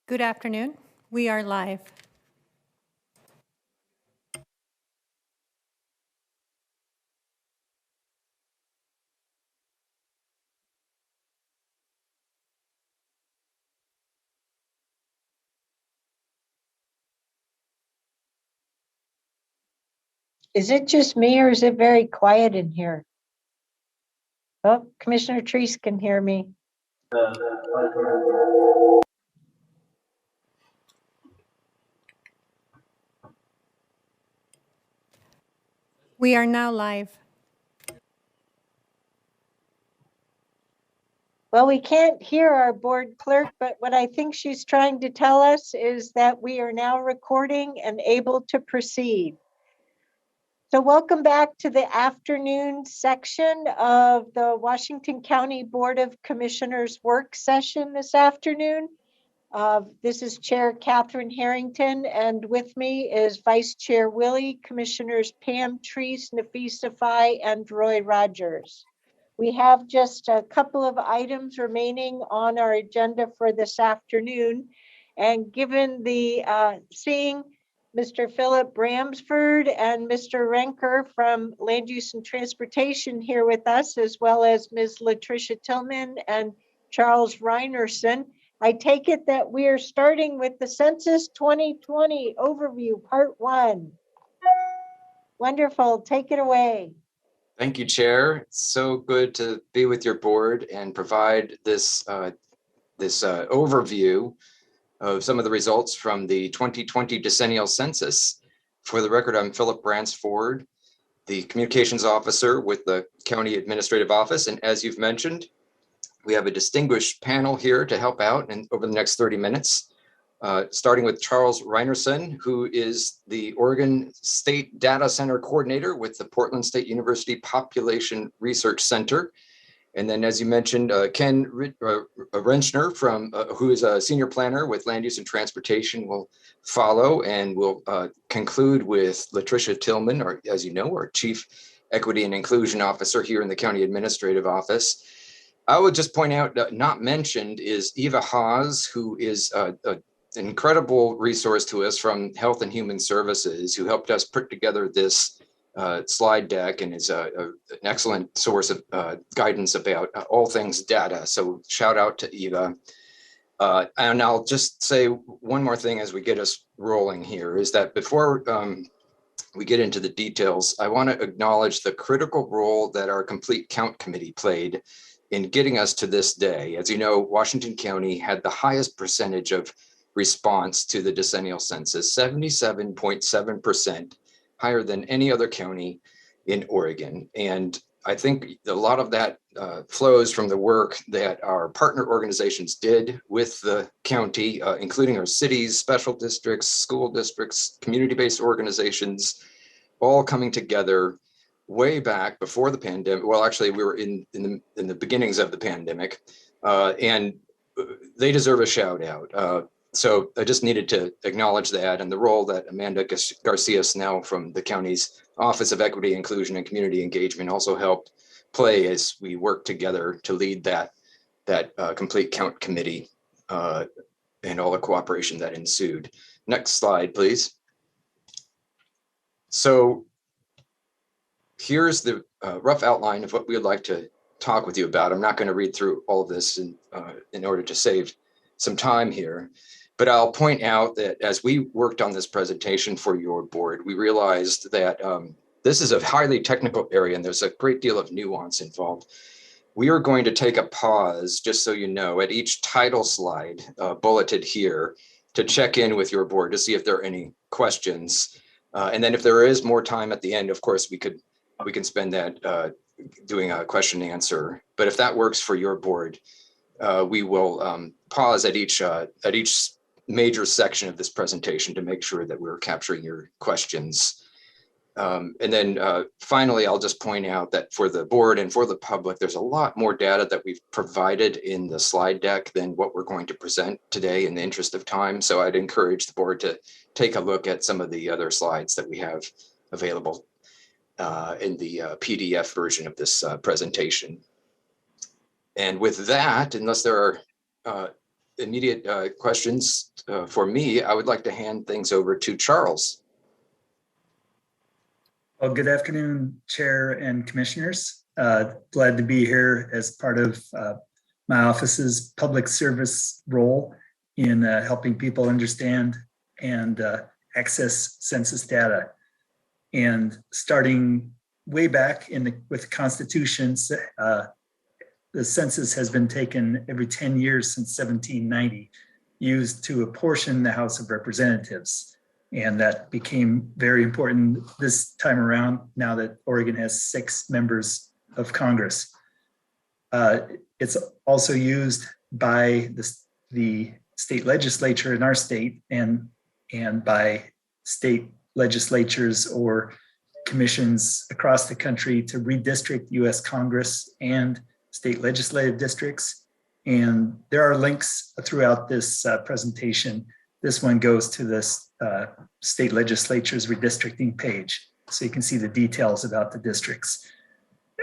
Good afternoon. We are live. Is it just me or is it very quiet in here? Oh, Commissioner Treese can hear me. We are now live. Well, we can't hear our board clerk, but what I think she's trying to tell us is that we are now recording and able to proceed. So welcome back to the afternoon section of the Washington County Board of Commissioners work session this afternoon. This is Chair Catherine Harrington, and with me is Vice Chair Willie, Commissioners Pam Treese, Nafisa Fai, and Roy Rogers. We have just a couple of items remaining on our agenda for this afternoon. And given the seeing Mr. Philip Bramsford and Mr. Renker from Land Use and Transportation here with us, as well as Ms. Latricia Tillman and Charles Reinerson, I take it that we are starting with the Census 2020 Overview, Part 1. Wonderful, take it away. Thank you, Chair. It's so good to be with your board and provide this overview of some of the results from the 2020 Decennial Census. For the record, I'm Philip Bransford, the Communications Officer with the County Administrative Office. And as you've mentioned, we have a distinguished panel here to help out over the next 30 minutes. Starting with Charles Reinerson, who is the Oregon State Data Center Coordinator with the Portland State University Population Research Center. And then, as you mentioned, Ken Renchner, who is a Senior Planner with Land Use and Transportation, will follow, and we'll conclude with Latricia Tillman, or as you know, our Chief Equity and Inclusion Officer here in the County Administrative Office. I would just point out, not mentioned is Eva Haas, who is an incredible resource to us from Health and Human Services, who helped us put together this slide deck and is an excellent source of guidance about all things data. So shout out to Eva. And I'll just say one more thing as we get us rolling here, is that before we get into the details, I want to acknowledge the critical role that our Complete Count Committee played in getting us to this day. As you know, Washington County had the highest percentage of response to the decennial census, 77.7%, higher than any other county in Oregon. And I think a lot of that flows from the work that our partner organizations did with the county, including our cities, special districts, school districts, community-based organizations, all coming together way back before the pandemic. Well, actually, we were in the beginnings of the pandemic, and they deserve a shout out. So I just needed to acknowledge that, and the role that Amanda Garcia Snell from the county's Office of Equity, Inclusion, and Community Engagement also helped play as we worked together to lead that Complete Count Committee and all the cooperation that ensued. Next slide, please. So here's the rough outline of what we would like to talk with you about. I'm not going to read through all of this in order to save some time here, but I'll point out that as we worked on this presentation for your board, we realized that this is a highly technical area and there's a great deal of nuance involved. We are going to take a pause, just so you know, at each title slide bulleted here to check in with your board to see if there are any questions. And then if there is more time at the end, of course, we can spend that doing a question and answer. But if that works for your board, we will pause at each major section of this presentation to make sure that we're capturing your questions. And then finally, I'll just point out that for the board and for the public, there's a lot more data that we've provided in the slide deck than what we're going to present today in the interest of time. So I'd encourage the board to take a look at some of the other slides that we have available in the PDF version of this presentation. And with that, unless there are immediate questions for me, I would like to hand things over to Charles. Well, good afternoon, Chair and Commissioners. Glad to be here as part of my office's public service role in helping people understand and access census data. And starting way back with the Constitution, the census has been taken every 10 years since 1790, used to apportion the House of Representatives. And that became very important this time around, now that Oregon has 6 members of Congress. It's also used by the state legislature in our state and by state legislatures or commissions across the country to redistrict US Congress and state legislative districts. And there are links throughout this presentation. This one goes to this state legislature's redistricting page, so you can see the details about the districts.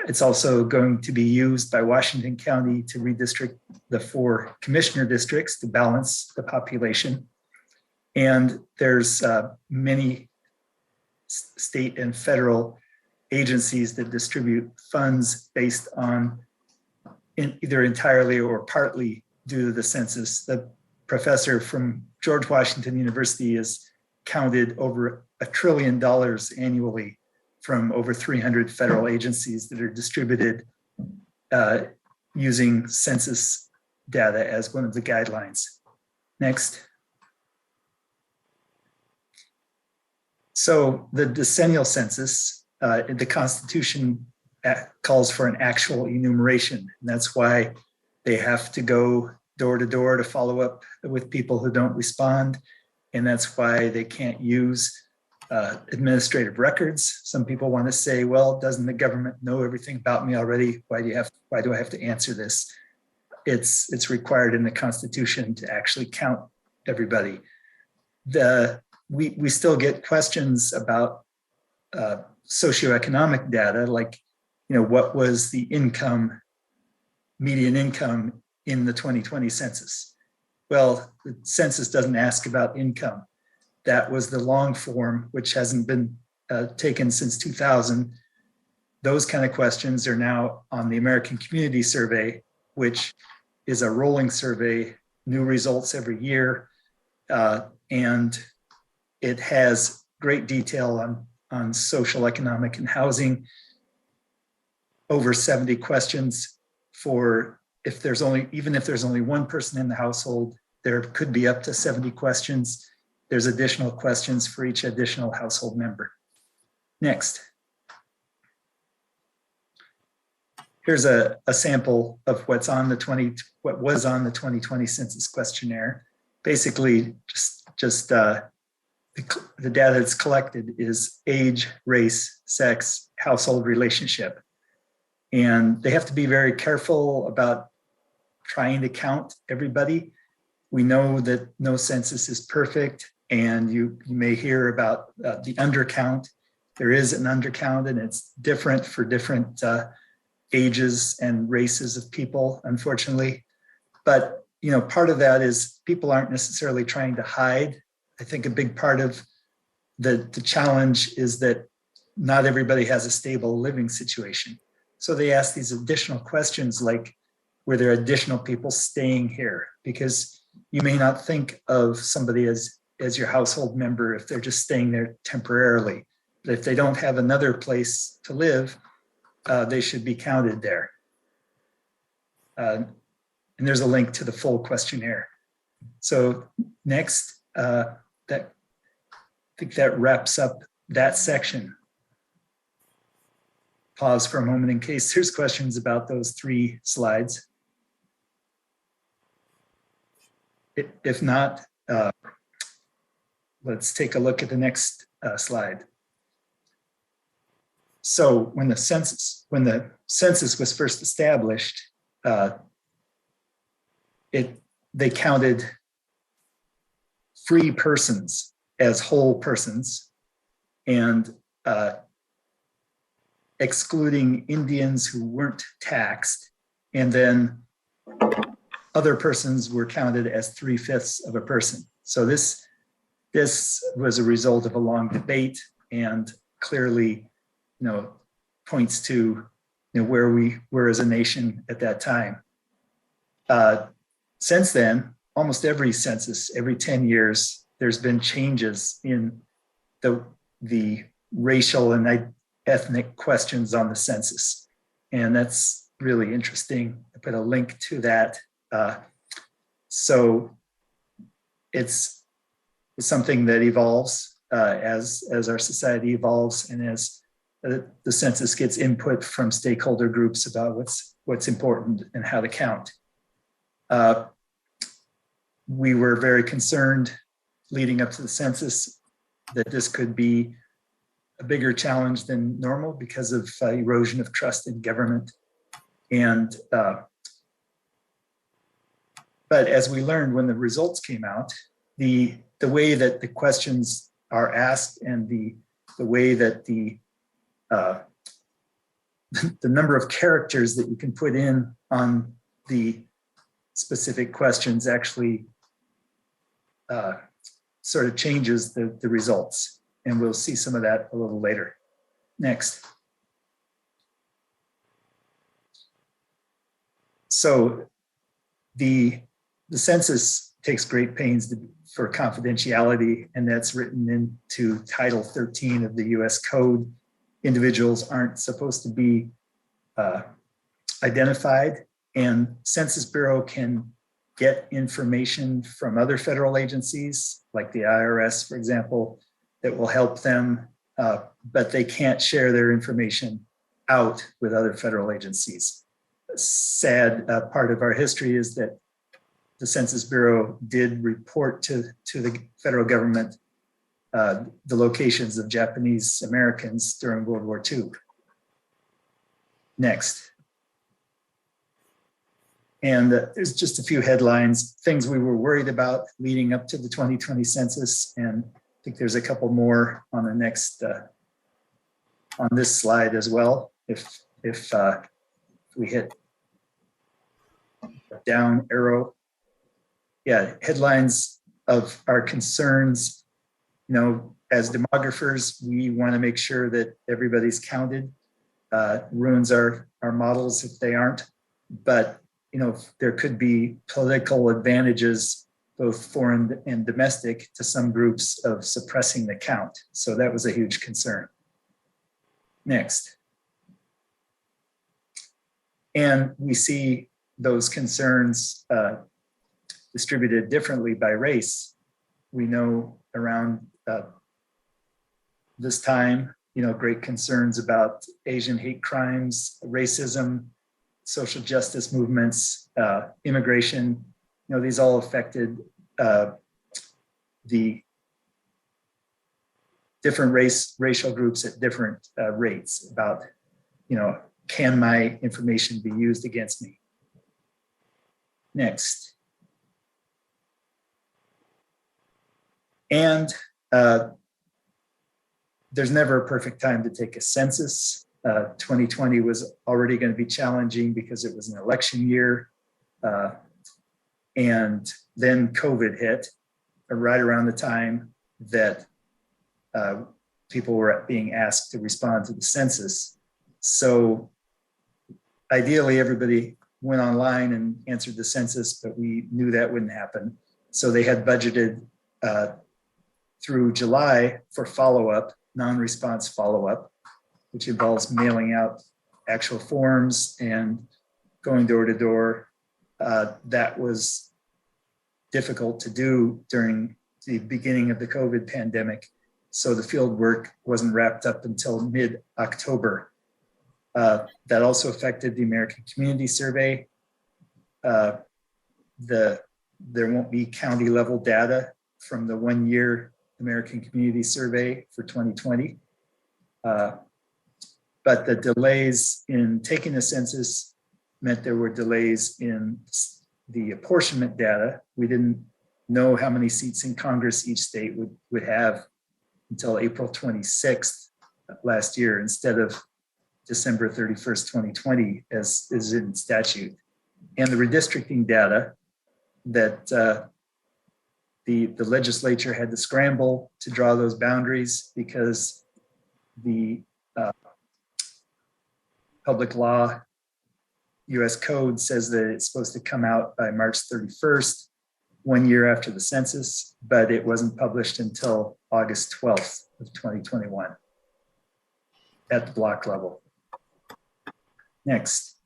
It's also going to be used by Washington County to redistrict the 4 commissioner districts to balance the population. And there's many state and federal agencies that distribute funds based on either entirely or partly due to the census. The professor from George Washington University has counted over $1 trillion annually from over 300 federal agencies that are distributed using census data as one of the guidelines. Next. So the decennial census, the Constitution calls for an actual enumeration. And that's why they have to go door to door to follow up with people who don't respond. And that's why they can't use administrative records. Some people want to say, well, doesn't the government know everything about me already? Why do I have to answer this? It's required in the Constitution to actually count everybody. We still get questions about socioeconomic data, like, what was the median income in the 2020 census? Well, the census doesn't ask about income. That was the long form, which hasn't been taken since 2000. Those kind of questions are now on the American Community Survey, which is a rolling survey, new results every year. And it has great detail on social, economic, and housing. Over 70 questions for even if there's only one person in the household, there could be up to 70 questions. There's additional questions for each additional household member. Next. Here's a sample of what was on the 2020 census questionnaire. Basically, just the data that's collected is age, race, sex, household relationship. And they have to be very careful about trying to count everybody. We know that no census is perfect, and you may hear about the undercount. There is an undercount, and it's different for different ages and races of people, unfortunately. But part of that is people aren't necessarily trying to hide. I think a big part of the challenge is that not everybody has a stable living situation. So they ask these additional questions like, were there additional people staying here? Because you may not think of somebody as your household member if they're just staying there temporarily. But if they don't have another place to live, they should be counted there. And there's a link to the full questionnaire. So next, I think that wraps up that section. Pause for a moment in case there's questions about those 3 slides. If not, let's take a look at the next slide. So when the census was first established, they counted free persons as whole persons, and excluding Indians who weren't taxed. And then other persons were counted as 3/5 of a person. So this was a result of a long debate and clearly, points to where we were as a nation at that time. Since then, almost every census, every 10 years, there's been changes in the racial and ethnic questions on the census. And that's really interesting. I put a link to that. So it's something that evolves as our society evolves and as the census gets input from stakeholder groups about what's important and how to count. We were very concerned leading up to the census that this could be a bigger challenge than normal because of erosion of trust in government. And but as we learned when the results came out, the way that the questions are asked and the way that the number of characters that you can put in on the specific questions actually sort of changes the results. And we'll see some of that a little later. Next. So the census takes great pains for confidentiality, and that's written into Title 13 of the US Code. Individuals aren't supposed to be identified, and Census Bureau can get information from other federal agencies, like the IRS, for example, that will help them, but they can't share their information out with other federal agencies. A sad part of our history is that the Census Bureau did report to the federal government the locations of Japanese Americans during World War II. Next. And there's just a few headlines, things we were worried about leading up to the 2020 census. And I think there's a couple more on the next, on this slide as well. If we hit down arrow. Yeah, headlines of our concerns. As demographers, we want to make sure that everybody's counted. Ruins our models if they aren't. But there could be political advantages, both foreign and domestic, to some groups of suppressing the count. So that was a huge concern. Next. And we see those concerns distributed differently by race. We know around this time, great concerns about Asian hate crimes, racism, social justice movements, immigration. These all affected the different racial groups at different rates about, can my information be used against me? Next. And there's never a perfect time to take a census. 2020 was already going to be challenging because it was an election year. And then COVID hit right around the time that people were being asked to respond to the census. So ideally, everybody went online and answered the census, but we knew that wouldn't happen. So they had budgeted through July for follow-up, non-response follow-up, which involves mailing out actual forms and going door to door. That was difficult to do during the beginning of the COVID pandemic. So the field work wasn't wrapped up until mid-October. That also affected the American Community Survey. There won't be county level data from the 1 year American Community Survey for 2020. But the delays in taking the census meant there were delays in the apportionment data. We didn't know how many seats in Congress each state would have until April 26th last year instead of December 31st, 2020, as is in statute. And the redistricting data that the legislature had to scramble to draw those boundaries because the public law US code says that it's supposed to come out by March 31st, 1 year after the census, but it wasn't published until August 12th of 2021 at the block level. Next.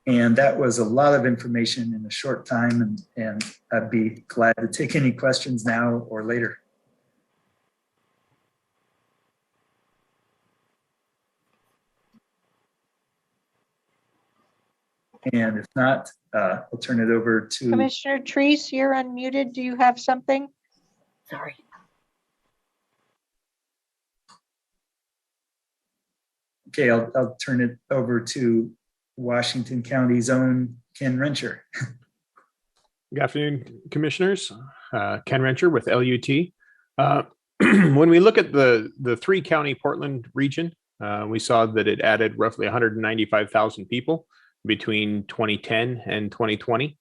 And that was a lot of information in a short time, and I'd be glad to take any questions now or later. And if not, I'll turn it over to Commissioner Treese, you're unmuted. Do you have something? Sorry. Okay, I'll turn it over to Washington County's own Ken Rencher. Good afternoon, commissioners. Ken Rencher with LUT. When we look at the 3-county Portland region, we saw that it added roughly 195,000 people between 2010 and 2020.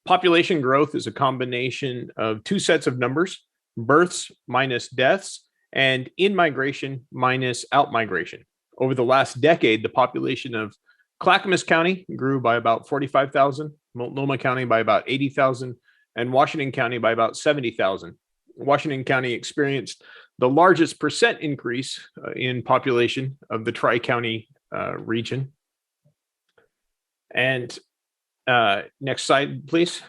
Population growth is a combination of 2 sets of numbers: births minus deaths and in-migration minus out-migration. Over the last decade, the population of Clackamas County grew by about 45,000, Multnomah County by about 80,000, and Washington County by about 70,000. Washington County experienced the largest percent increase in population of the Tri-County region. And next slide, please.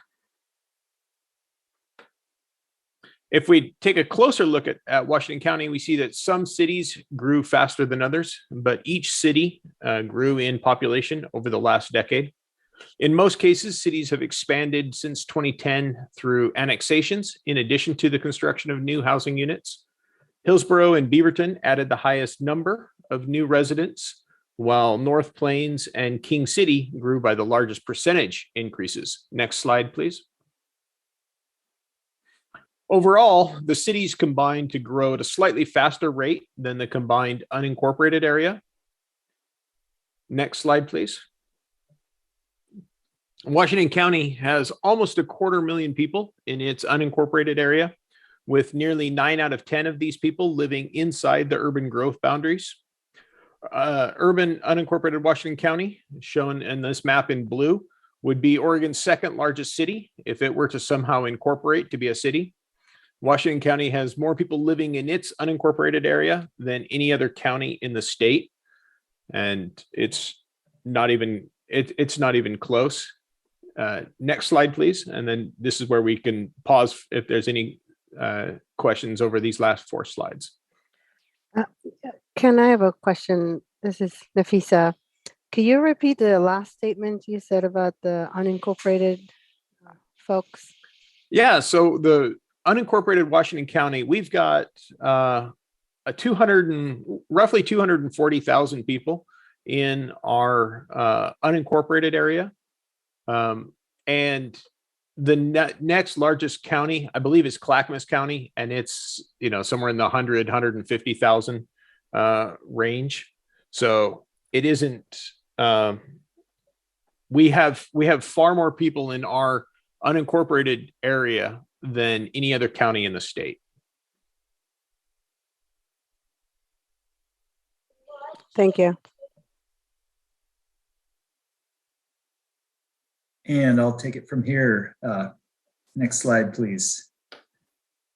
If we take a closer look at Washington County, we see that some cities grew faster than others, but each city grew in population over the last decade. In most cases, cities have expanded since 2010 through annexations, in addition to the construction of new housing units. Hillsborough and Beaverton added the highest number of new residents, while North Plains and King City grew by the largest percentage increases. Next slide, please. Overall, the cities combined to grow at a slightly faster rate than the combined unincorporated area. Next slide, please. Washington County has almost 250,000 people in its unincorporated area, with nearly 9 out of 10 of these people living inside the urban growth boundaries. Urban unincorporated Washington County, shown in this map in blue, would be Oregon's 2nd largest city if it were to somehow incorporate to be a city. Washington County has more people living in its unincorporated area than any other county in the state, and it's not even close. Next slide, please. And then this is where we can pause if there's any questions over these last 4 slides. Can I have a question? This is Nafisa. Can you repeat the last statement you said about the unincorporated folks? Yeah, so the unincorporated Washington County, we've got roughly 240,000 people in our unincorporated area. And the next largest county, I believe, is Clackamas County, and it's somewhere in the 150,000 range. So it isn't. We have far more people in our unincorporated area than any other county in the state. Thank you. And I'll take it from here. Next slide, please.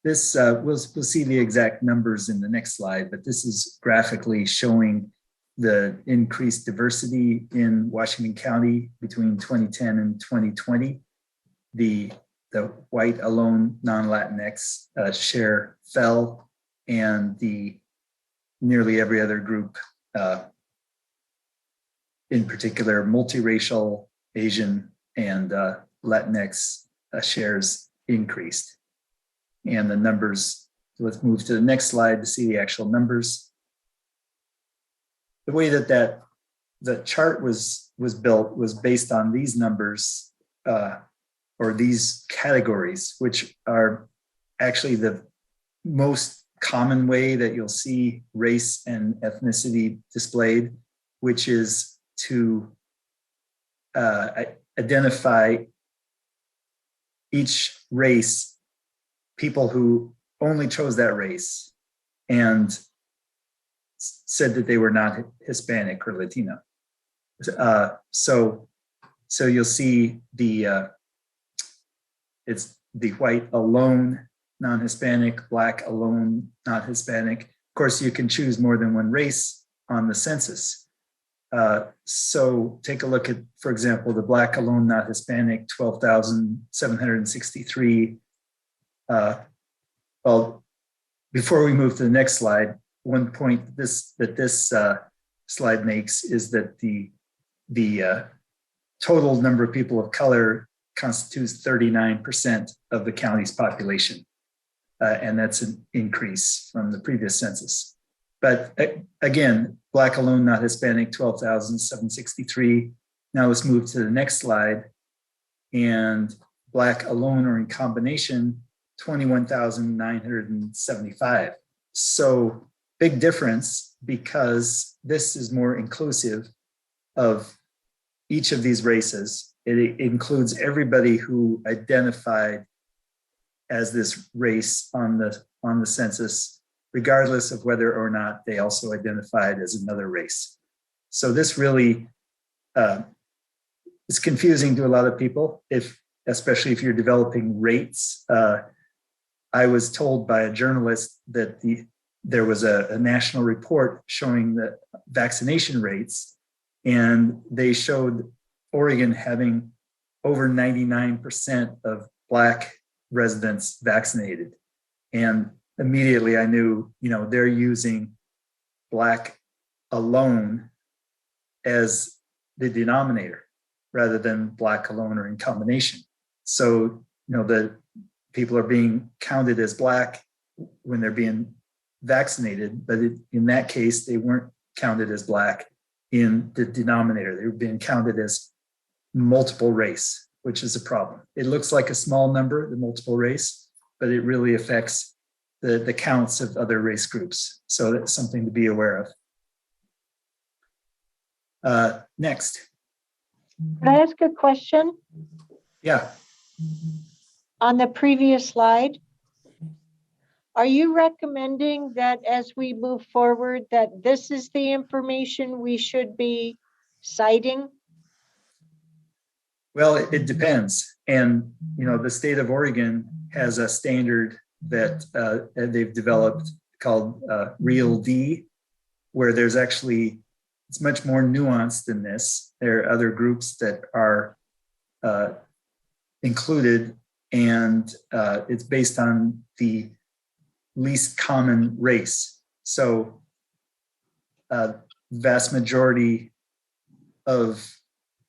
This, we'll see the exact numbers in the next slide, but this is graphically showing the increased diversity in Washington County between 2010 and 2020. The white alone non-Latinx share fell, and the nearly every other group, in particular multiracial, Asian, and Latinx shares increased. And the numbers, let's move to the next slide to see the actual numbers. The way that the chart was built was based on these numbers, or these categories, which are actually the most common way that you'll see race and ethnicity displayed, which is to identify each race, people who only chose that race and said that they were not Hispanic or Latino. So you'll see it's the white alone, non-Hispanic, black alone, not Hispanic. Of course, you can choose more than one race on the census. So take a look at, for example, the black alone, not Hispanic, 12,763. Well, before we move to the next slide, one point that this slide makes is that the total number of people of color constitutes 39% of the county's population. And that's an increase from the previous census. But again, black alone, not Hispanic, 12,763. Now let's move to the next slide. And black alone or in combination, 21,975. So big difference, because this is more inclusive of each of these races. It includes everybody who identified as this race on the census, regardless of whether or not they also identified as another race. So this really is confusing to a lot of people, especially if you're developing rates. I was told by a journalist that there was a national report showing the vaccination rates, and they showed Oregon having over 99% of Black residents vaccinated. And immediately I knew, they're using Black alone as the denominator rather than Black alone or in combination. So, the people are being counted as Black when they're being vaccinated, but in that case, they weren't counted as Black in the denominator. They were being counted as multiple race, which is a problem. It looks like a small number, the multiple race, but it really affects the counts of other race groups. So that's something to be aware of. Next. Can I ask a question? Yeah. On the previous slide, are you recommending that as we move forward, that this is the information we should be citing? Well, it depends. And, the state of Oregon has a standard that they've developed called Real D, where it's much more nuanced than this. There are other groups that are included, and it's based on the least common race. So vast majority of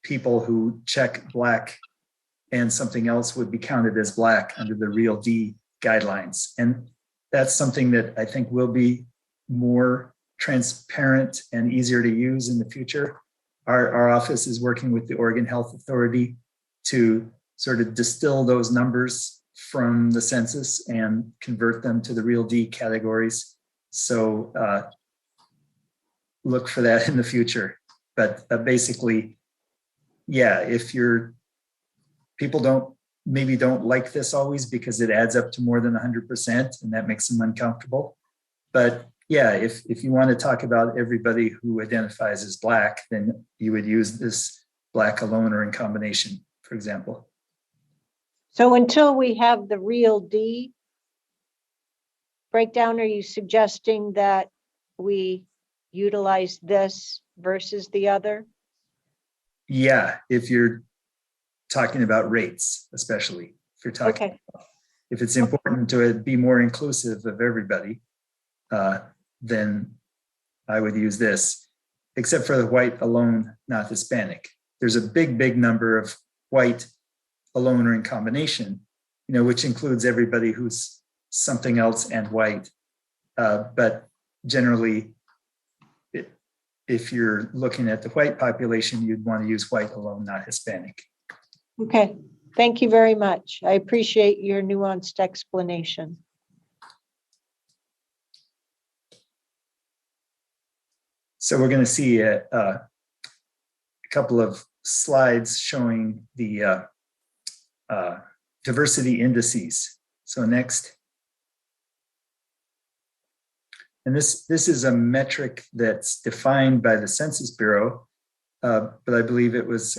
people who check Black and something else would be counted as Black under the Real D guidelines. And that's something that I think will be more transparent and easier to use in the future. Our office is working with the Oregon Health Authority to sort of distill those numbers from the census and convert them to the Real D categories. So look for that in the future. But basically, yeah, if people don't like this always because it adds up to more than 100% and that makes them uncomfortable. But yeah, if you want to talk about everybody who identifies as Black, then you would use this Black alone or in combination, for example. So until we have the Real D breakdown, are you suggesting that we utilize this versus the other? Yeah, if you're talking about rates, especially if you're talking, if it's important to be more inclusive of everybody, then I would use this, except for the white alone, not Hispanic. There's a big number of white alone or in combination, which includes everybody who's something else and white. But generally, if you're looking at the white population, you'd want to use white alone, not Hispanic. Okay, thank you very much. I appreciate your nuanced explanation. So we're going to see a couple of slides showing the diversity indices. So next. And this is a metric that's defined by the Census Bureau, but I believe it was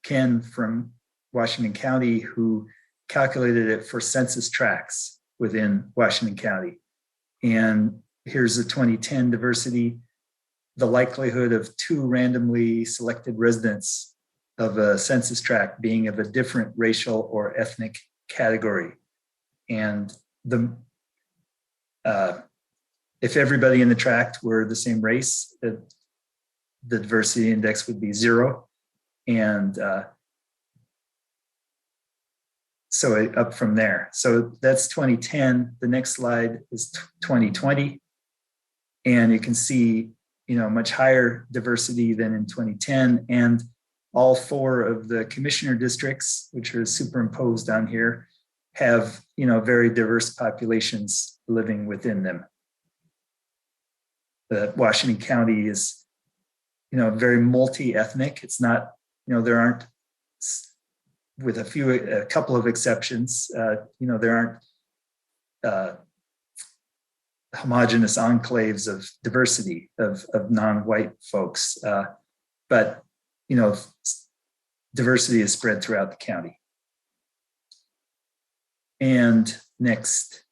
Ken from Washington County who calculated it for census tracts within Washington County. And here's the 2010 diversity, the likelihood of 2 randomly selected residents of a census tract being of a different racial or ethnic category. And if everybody in the tract were the same race, the diversity index would be 0. And so up from there. So that's 2010. The next slide is 2020. And you can see, much higher diversity than in 2010. And all 4 of the commissioner districts, which are superimposed on here, have, very diverse populations living within them. The Washington County is, very multi-ethnic. It's not, there aren't, with a couple of exceptions, there aren't homogeneous enclaves of diversity of non-white folks, but diversity is spread throughout the county. And next.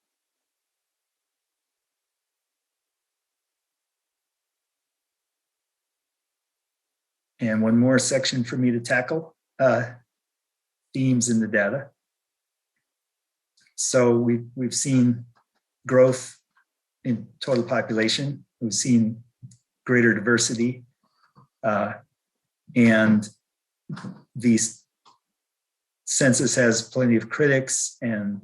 And one more section for me to tackle, themes in the data. So we've seen growth in total population. We've seen greater diversity. And the census has plenty of critics and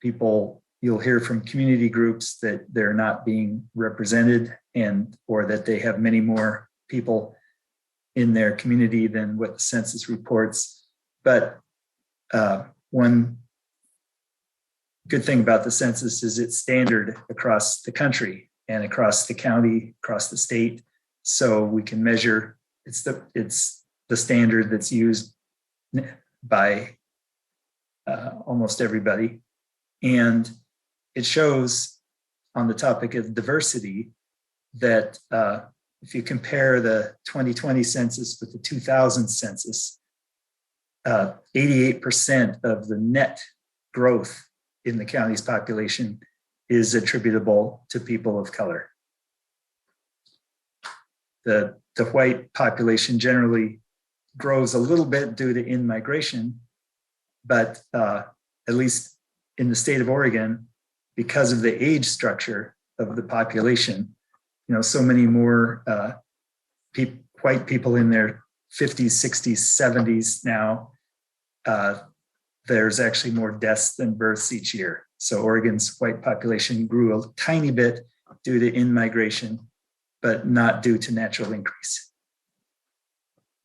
people, you'll hear from community groups that they're not being represented or that they have many more people in their community than what the census reports. But one good thing about the census is it's standard across the country and across the county, across the state. So we can measure, it's the standard that's used by almost everybody. And it shows on the topic of diversity that if you compare the 2020 census with the 2000 census, 88% of the net growth in the county's population is attributable to people of color. The white population generally grows a little bit due to in-migration, but at least in the state of Oregon, because of the age structure of the population, so many more white people in their 50s, 60s, 70s now, there's actually more deaths than births each year. So Oregon's white population grew a tiny bit due to in-migration, but not due to natural increase.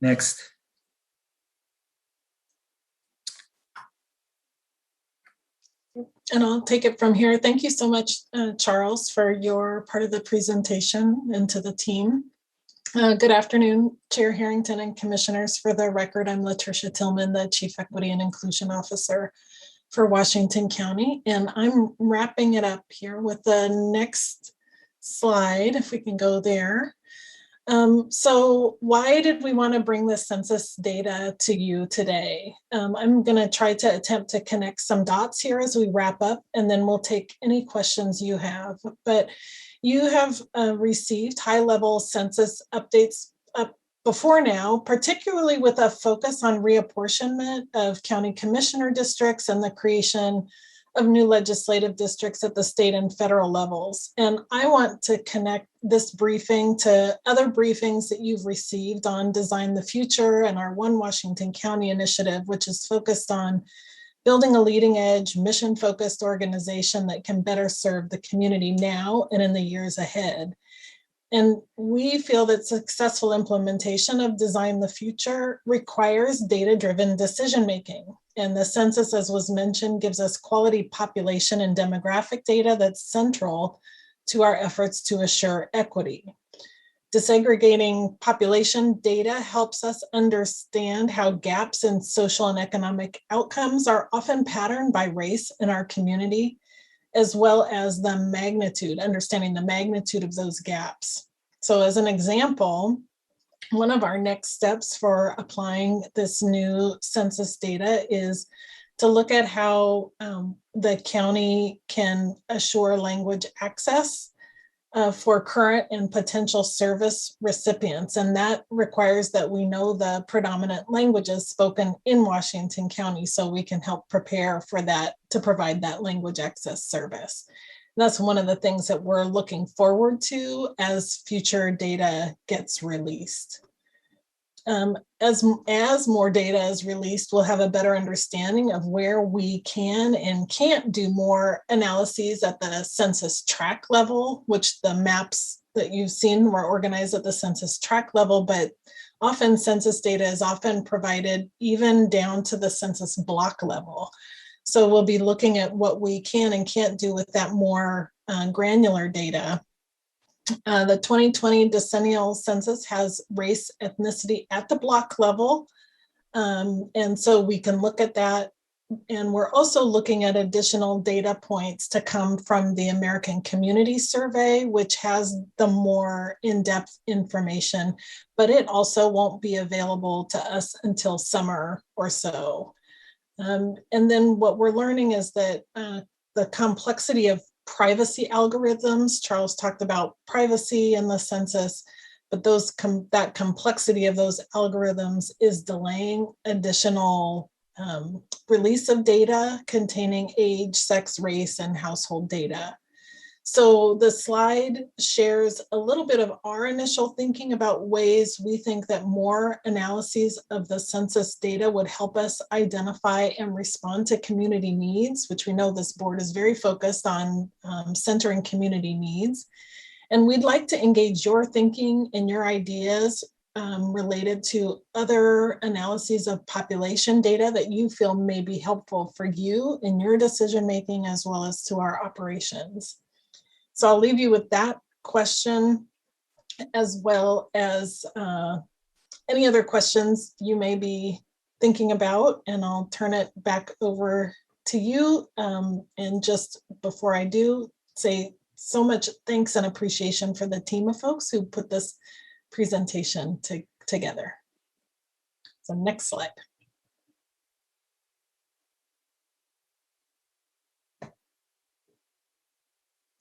Next. And I'll take it from here. Thank you so much, Charles, for your part of the presentation and to the team. Good afternoon, Chair Harrington and Commissioners. For the record, I'm Latricia Tillman, the Chief Equity and Inclusion Officer for Washington County. And I'm wrapping it up here with the next slide, if we can go there. So why did we want to bring the census data to you today? I'm going to try to attempt to connect some dots here as we wrap up, and then we'll take any questions you have. But you have received high-level census updates before now, particularly with a focus on reapportionment of county commissioner districts and the creation of new legislative districts at the state and federal levels. And I want to connect this briefing to other briefings that you've received on Design the Future and our One Washington County initiative, which is focused on building a leading edge, mission-focused organization that can better serve the community now and in the years ahead. And we feel that successful implementation of Design the Future requires data-driven decision-making. And the census, as was mentioned, gives us quality population and demographic data that's central to our efforts to assure equity. Disaggregating population data helps us understand how gaps in social and economic outcomes are often patterned by race in our community, as well as the magnitude, understanding the magnitude of those gaps. So as an example, one of our next steps for applying this new census data is to look at how the county can assure language access for current and potential service recipients. And that requires that we know the predominant languages spoken in Washington County so we can help prepare for that, to provide that language access service. And that's one of the things that we're looking forward to as future data gets released. As more data is released, we'll have a better understanding of where we can and can't do more analyses at the census tract level, which the maps that you've seen were organized at the census tract level, but often census data is often provided even down to the census block level. So we'll be looking at what we can and can't do with that more granular data. The 2020 Decennial Census has race ethnicity at the block level. And so we can look at that. And we're also looking at additional data points to come from the American Community Survey, which has the more in-depth information, but it also won't be available to us until summer or so. And then what we're learning is that the complexity of privacy algorithms, Charles talked about privacy in the census, but that complexity of those algorithms is delaying additional release of data containing age, sex, race, and household data. So the slide shares a little bit of our initial thinking about ways we think that more analyses of the census data would help us identify and respond to community needs, which we know this board is very focused on centering community needs. And we'd like to engage your thinking and your ideas related to other analyses of population data that you feel may be helpful for you in your decision-making as well as to our operations. So I'll leave you with that question as well as any other questions you may be thinking about, and I'll turn it back over to you. And just before I do, say so much thanks and appreciation for the team of folks who put this presentation together. So next slide.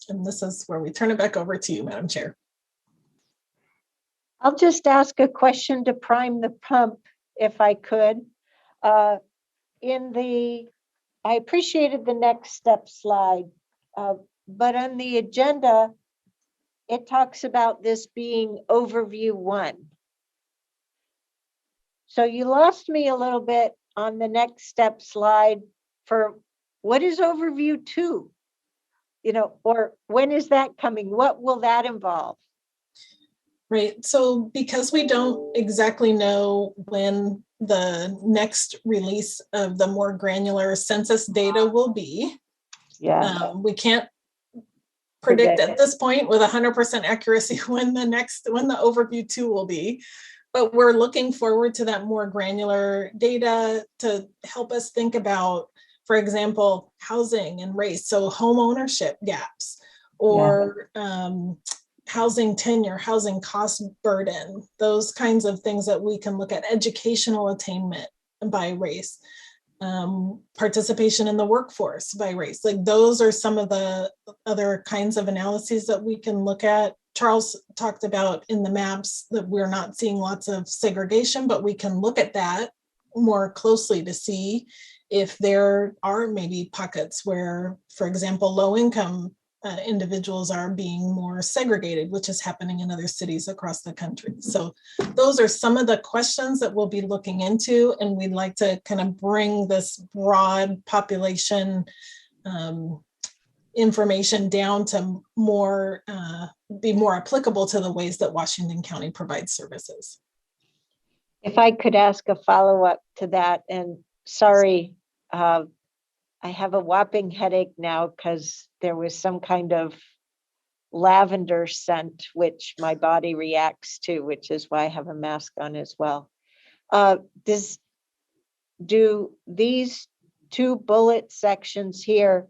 And this is where we turn it back over to you, Madam Chair. I'll just ask a question to prime the pump, if I could. I appreciated the next step slide, but on the agenda, it talks about this being overview 1. So you lost me a little bit on the next step slide for what is overview 2? You know, or when is that coming? What will that involve? Right, so because we don't exactly know when the next release of the more granular census data will be, we can't predict at this point with 100% accuracy when the overview 2 will be, but we're looking forward to that more granular data to help us think about, for example, housing and race, so home ownership gaps, or housing tenure, housing cost burden, those kinds of things that we can look at, educational attainment by race, participation in the workforce by race. Like those are some of the other kinds of analyses that we can look at. Charles talked about in the maps that we're not seeing lots of segregation, but we can look at that more closely to see if there are maybe pockets where, for example, low-income individuals are being more segregated, which is happening in other cities across the country. So those are some of the questions that we'll be looking into, and we'd like to kind of bring this broad population information down to more, be more applicable to the ways that Washington County provides services. If I could ask a follow-up to that, and sorry, I have a whopping headache now because there was some kind of lavender scent, which my body reacts to, which is why I have a mask on as well. Do these two bullet sections here,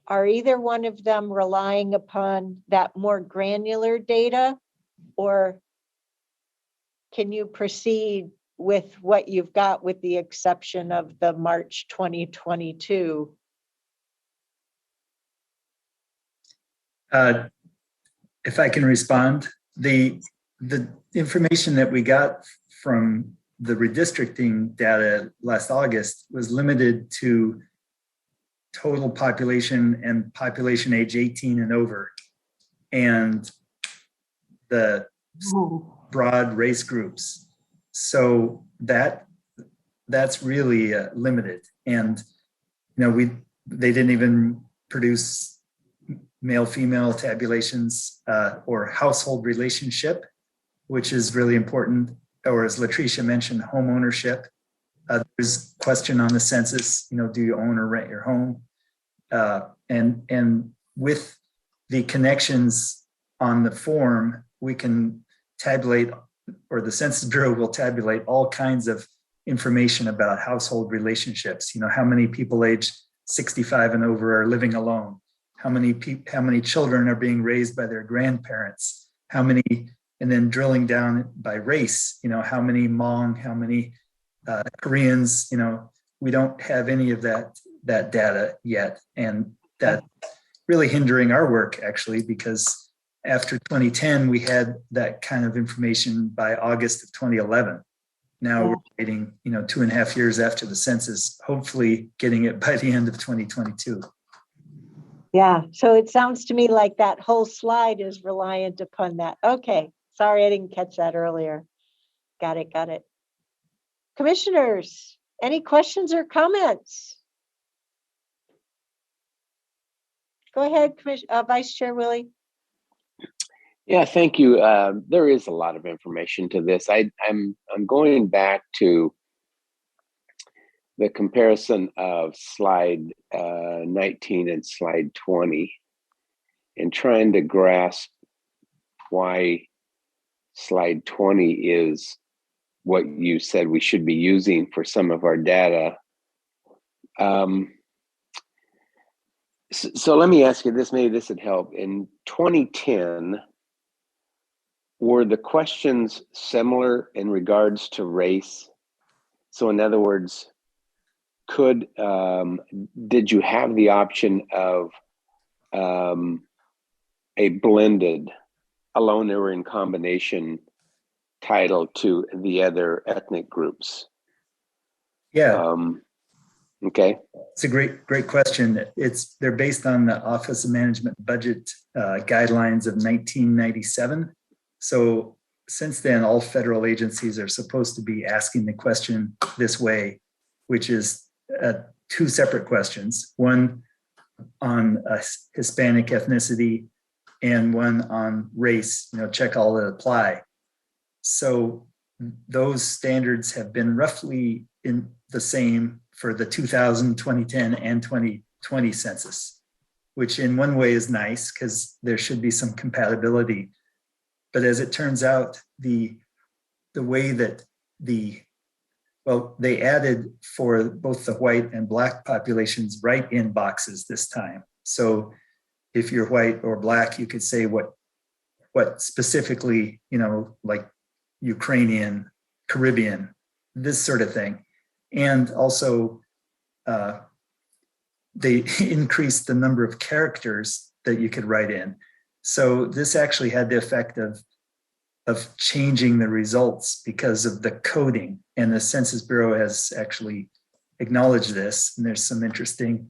are either one of them relying upon that more granular data, or can you proceed with what you've got with the exception of the March 2022? If I can respond, the information that we got from the redistricting data last August was limited to total population and population age 18 and over, and the broad race groups. So that's really limited. And they didn't even produce male-female tabulations or household relationship, which is really important. Or as Latricia mentioned, home ownership. There's a question on the census, do you own or rent your home? And with the connections on the form, we can tabulate, or the Census Bureau will tabulate all kinds of information about household relationships. How many people aged 65 and over are living alone? How many children are being raised by their grandparents? How many, and then drilling down by race, how many Hmong, how many Koreans, we don't have any of that data yet. And that's really hindering our work, actually, because after 2010, we had that kind of information by August of 2011. Now we're waiting, 2.5 years after the census, hopefully getting it by the end of 2022. Yeah, so it sounds to me like that whole slide is reliant upon that. Okay, sorry, I didn't catch that earlier. Got it. Commissioners, any questions or comments? Go ahead, Vice Chair Willie. Yeah, thank you. There is a lot of information to this. I'm going back to the comparison of slide 19 and slide 20 and trying to grasp why slide 20 is what you said we should be using for some of our data. So let me ask you this, maybe this would help. In 2010, were the questions similar in regards to race? So in other words, did you have the option of a blended, alone or in combination title to the other ethnic groups? Yeah. Okay. It's a great question. They're based on the Office of Management Budget guidelines of 1997. So since then, all federal agencies are supposed to be asking the question this way, which is two separate questions, one on Hispanic ethnicity and one on race, check all that apply. So those standards have been roughly in the same for the 2000, 2010, and 2020 census, which in one way is nice because there should be some compatibility. But as it turns out, the way that they added for both the white and black populations write-in boxes this time. So if you're white or black, you could say what specifically, like Ukrainian, Caribbean, this sort of thing. And also they increased the number of characters that you could write in. So this actually had the effect of changing the results because of the coding. And the Census Bureau has actually acknowledged this. And there's some interesting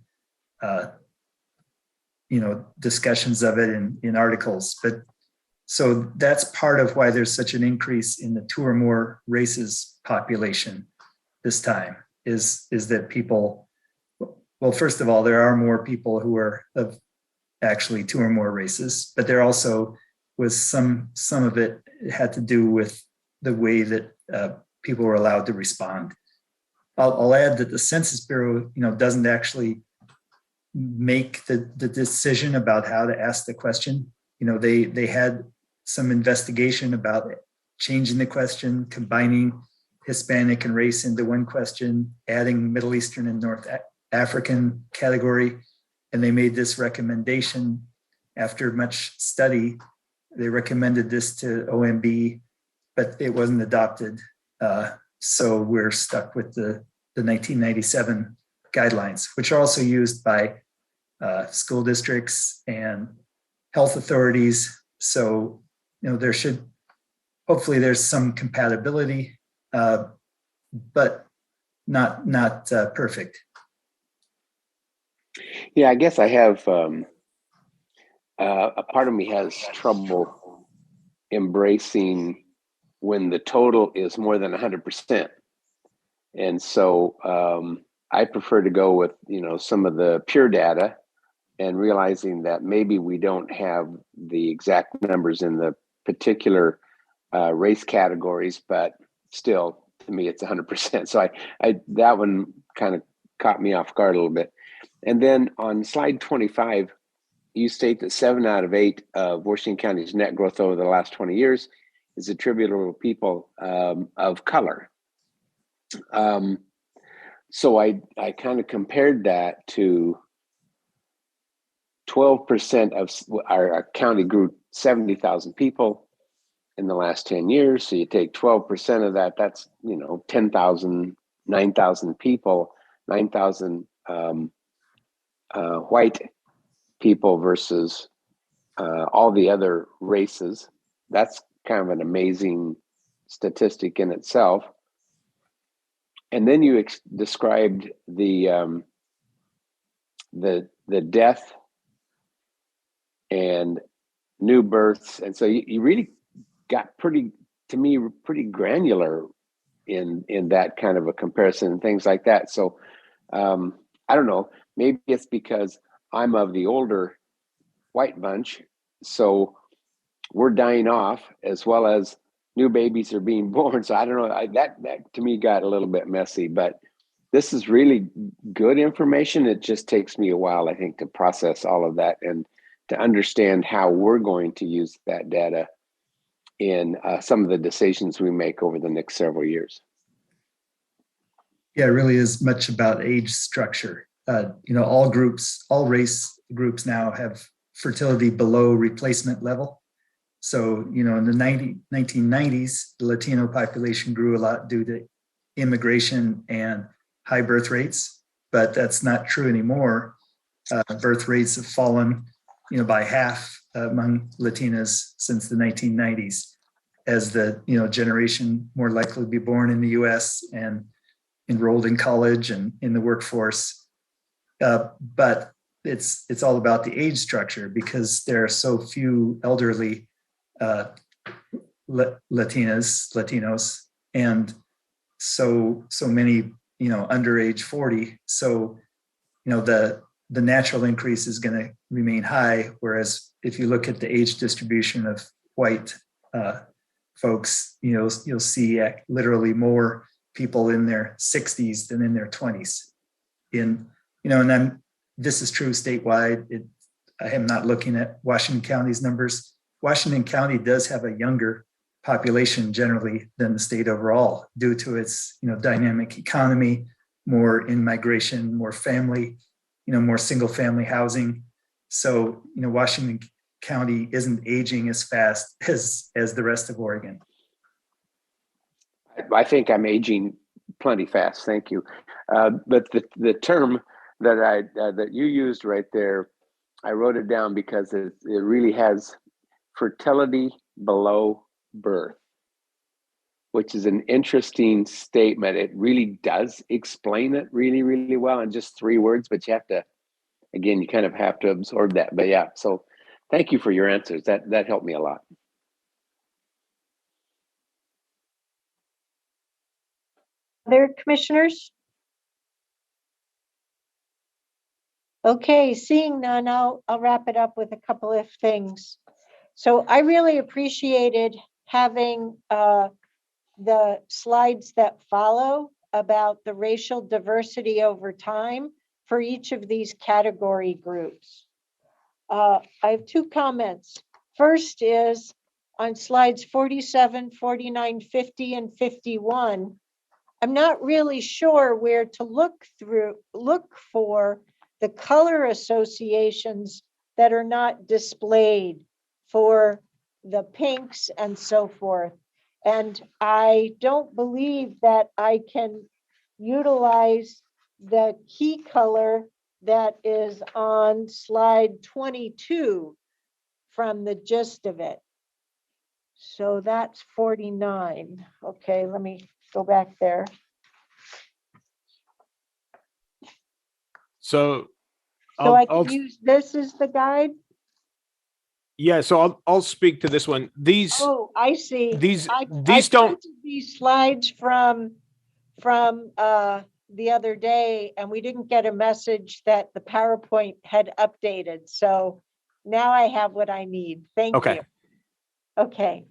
discussions of it in articles. But so that's part of why there's such an increase in the 2 or more races population this time, is that people, well, first of all, there are more people who are of actually 2 or more races, but there also was some of it had to do with the way that people were allowed to respond. I'll add that the Census Bureau, doesn't actually make the decision about how to ask the question. they had some investigation about changing the question, combining Hispanic and race into one question, adding Middle Eastern and North African category. And they made this recommendation after much study. They recommended this to OMB, but it wasn't adopted. So we're stuck with the 1997 guidelines, which are also used by school districts and health authorities. So, hopefully there's some compatibility, but not perfect. Yeah, I guess I have, a part of me has trouble embracing when the total is more than 100%. And so I prefer to go with, some of the pure data and realizing that maybe we don't have the exact numbers in the particular race categories, but still, to me, it's 100%. So I that one kind of caught me off guard a little bit. And then on slide 25, you state that 7 out of 8 of Washington County's net growth over the last 20 years is attributable to people of color. So I kind of compared that to 12% of our county grew 70,000 people in the last 10 years. So you take 12% of that, that's, 10,000, 9,000 people, 9,000 white people versus all the other races. That's kind of an amazing statistic in itself. And then you described the death and new births, and so you really got pretty granular in that kind of a comparison and things like that. So I don't know, maybe it's because I'm of the older white bunch, so we're dying off as well as new babies are being born. So I don't know, that to me got a little bit messy, but this is really good information. It just takes me a while, I think, to process all of that and to understand how we're going to use that data in some of the decisions we make over the next several years. Yeah, it really is much about age structure. All race groups now have fertility below replacement level. So, in the 1990s, the Latino population grew a lot due to immigration and high birth rates, but that's not true anymore. Birth rates have fallen, by half among Latinas since the 1990s, as the generation more likely to be born in the U.S. and enrolled in college and in the workforce. But it's all about the age structure because there are so few elderly Latinos, and so many under age 40. So the natural increase is going to remain high, whereas if you look at the age distribution of white folks, you'll see literally more people in their 60s than in their 20s. And then this is true statewide. I am not looking at Washington County's numbers. Washington County does have a younger population generally than the state overall due to its dynamic economy, more in-migration, more family, more single family housing. So Washington County isn't aging as fast as the rest of Oregon. I think I'm aging plenty fast, thank you. But the term that you used right there, I wrote it down because it really has fertility below birth, which is an interesting statement. It really does explain it really, really well in just 3 words, but you kind of have to absorb that. But yeah, so thank you for your answers. That helped me a lot. Other commissioners? Okay, seeing none, I'll wrap it up with a couple of things. So I really appreciated having the slides that follow about the racial diversity over time for each of these category groups. I have 2 comments. First is on slides 47, 49, 50, and 51. I'm not really sure where to look for the color associations that are not displayed for the pinks and so forth. And I don't believe that I can utilize the key color that is on slide 22 from the gist of it. So that's 49. Okay, let me go back there. So So I I'll can use this as the guide? yeah, so I'll speak to this one. These Oh, I see. these I don't printed these slides from the other day, and we didn't get a message that the PowerPoint had updated. So now I have what I need. Thank okay. you. Okay.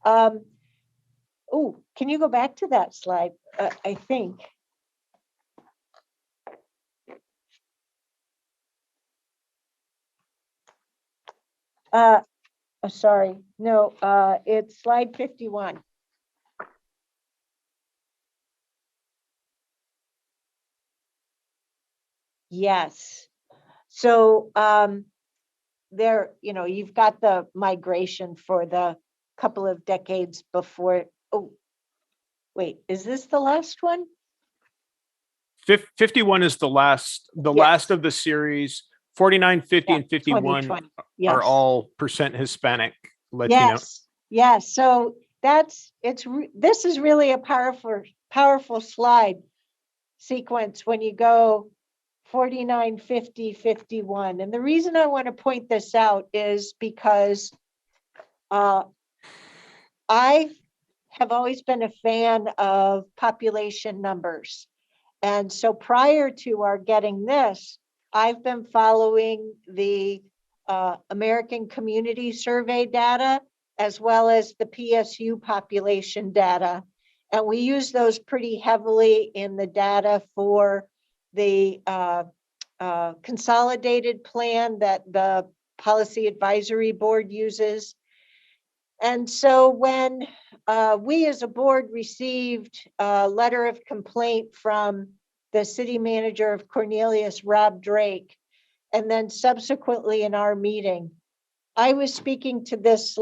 Oh, can you go back to that slide? I think. Sorry, no, it's slide 51. Yes. So there, you've got the migration for the couple of decades before. Oh, wait, is this the last one? 51 is the last Yes. of the series. 49, 50, Yeah, and 51 2020. are Yes. all percent Hispanic Latino. Yes. Yes. So this is really a powerful slide sequence when you go 49, 50, 51. And the reason I want to point this out is because I have always been a fan of population numbers. And so prior to our getting this, I've been following the American Community Survey data, as well as the PSU population data. And we use those pretty heavily in the data for the consolidated plan that the Policy Advisory Board uses. And so when we as a board received a letter of complaint from the city manager of Cornelius, Rob Drake, and then subsequently in our meeting, I was speaking to this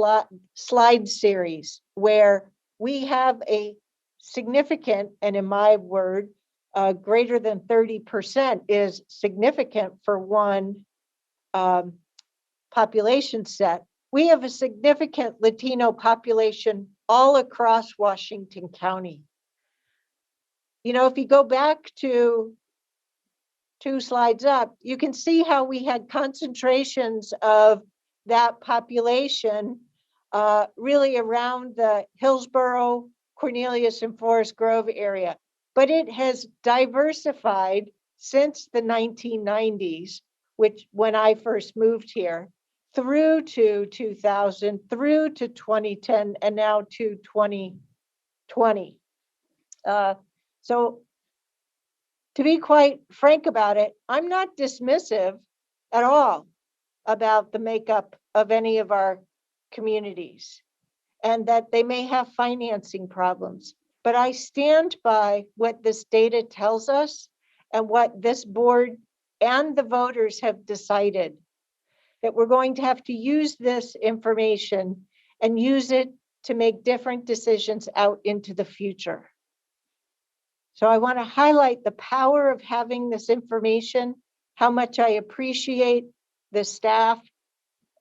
slide series where we have a significant, and in my word, greater than 30% is significant for one population set. We have a significant Latino population all across Washington County. If you go back to 2 slides up, you can see how we had concentrations of that population really around the Hillsborough, Cornelius, and Forest Grove area. But it has diversified since the 1990s, which when I first moved here, through to 2000, through to 2010, and now to 2020. So to be quite frank about it, I'm not dismissive at all about the makeup of any of our communities and that they may have financing problems. But I stand by what this data tells us and what this board and the voters have decided, that we're going to have to use this information and use it to make different decisions out into the future. So I want to highlight the power of having this information, how much I appreciate the staff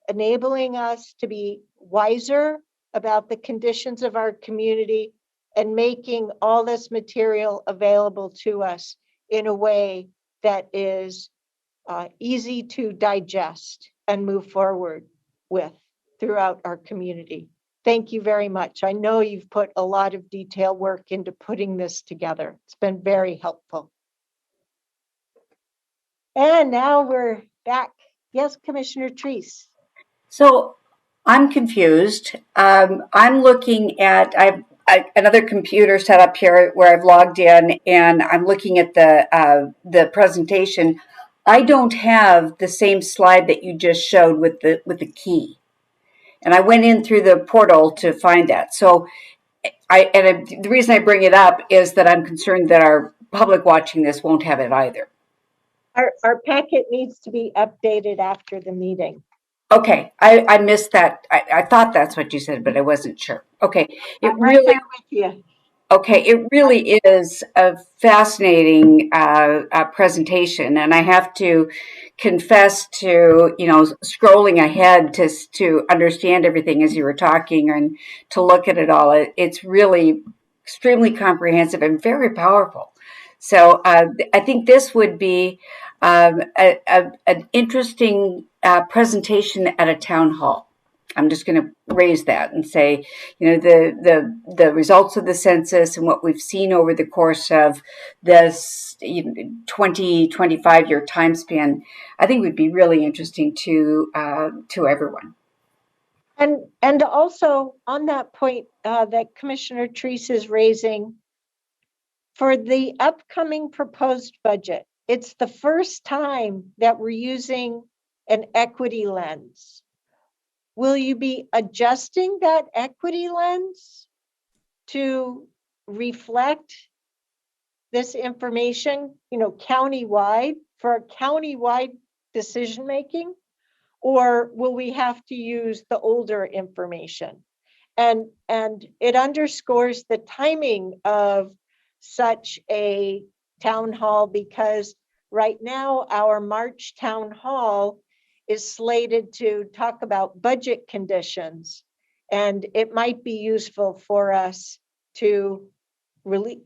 enabling us to be wiser about the conditions of our community and making all this material available to us in a way that is easy to digest and move forward with throughout our community. Thank you very much. I know you've put a lot of detailed work into putting this together. It's been very helpful. And now we're back. Yes, Commissioner Treese. So I'm confused. I'm looking at, I've another computer set up here where I've logged in, and I'm looking at the presentation. I don't have the same slide that you just showed with the key. And I went in through the portal to find that. So the reason I bring it up is that I'm concerned that our public watching this won't have it either. Our packet needs to be updated after the meeting. Okay, I missed that. I thought that's what you said, but I wasn't sure. Okay, I'm right there with you. Okay, it really is a fascinating presentation, and I have to confess to scrolling ahead to understand everything as you were talking and to look at it all. It's really extremely comprehensive and very powerful. So I think this would be an interesting presentation at a town hall. I'm just going to raise that and say, the results of the census and what we've seen over the course of this 20-25 year time span, I think would be really interesting to everyone. And also on that point that Commissioner Treese is raising, for the upcoming proposed budget, it's the first time that we're using an equity lens. Will you be adjusting that equity lens to reflect this information, countywide for a countywide decision making? Or will we have to use the older information? And it underscores the timing of such a town hall, because right now our March town hall is slated to talk about budget conditions, and it might be useful for us to release,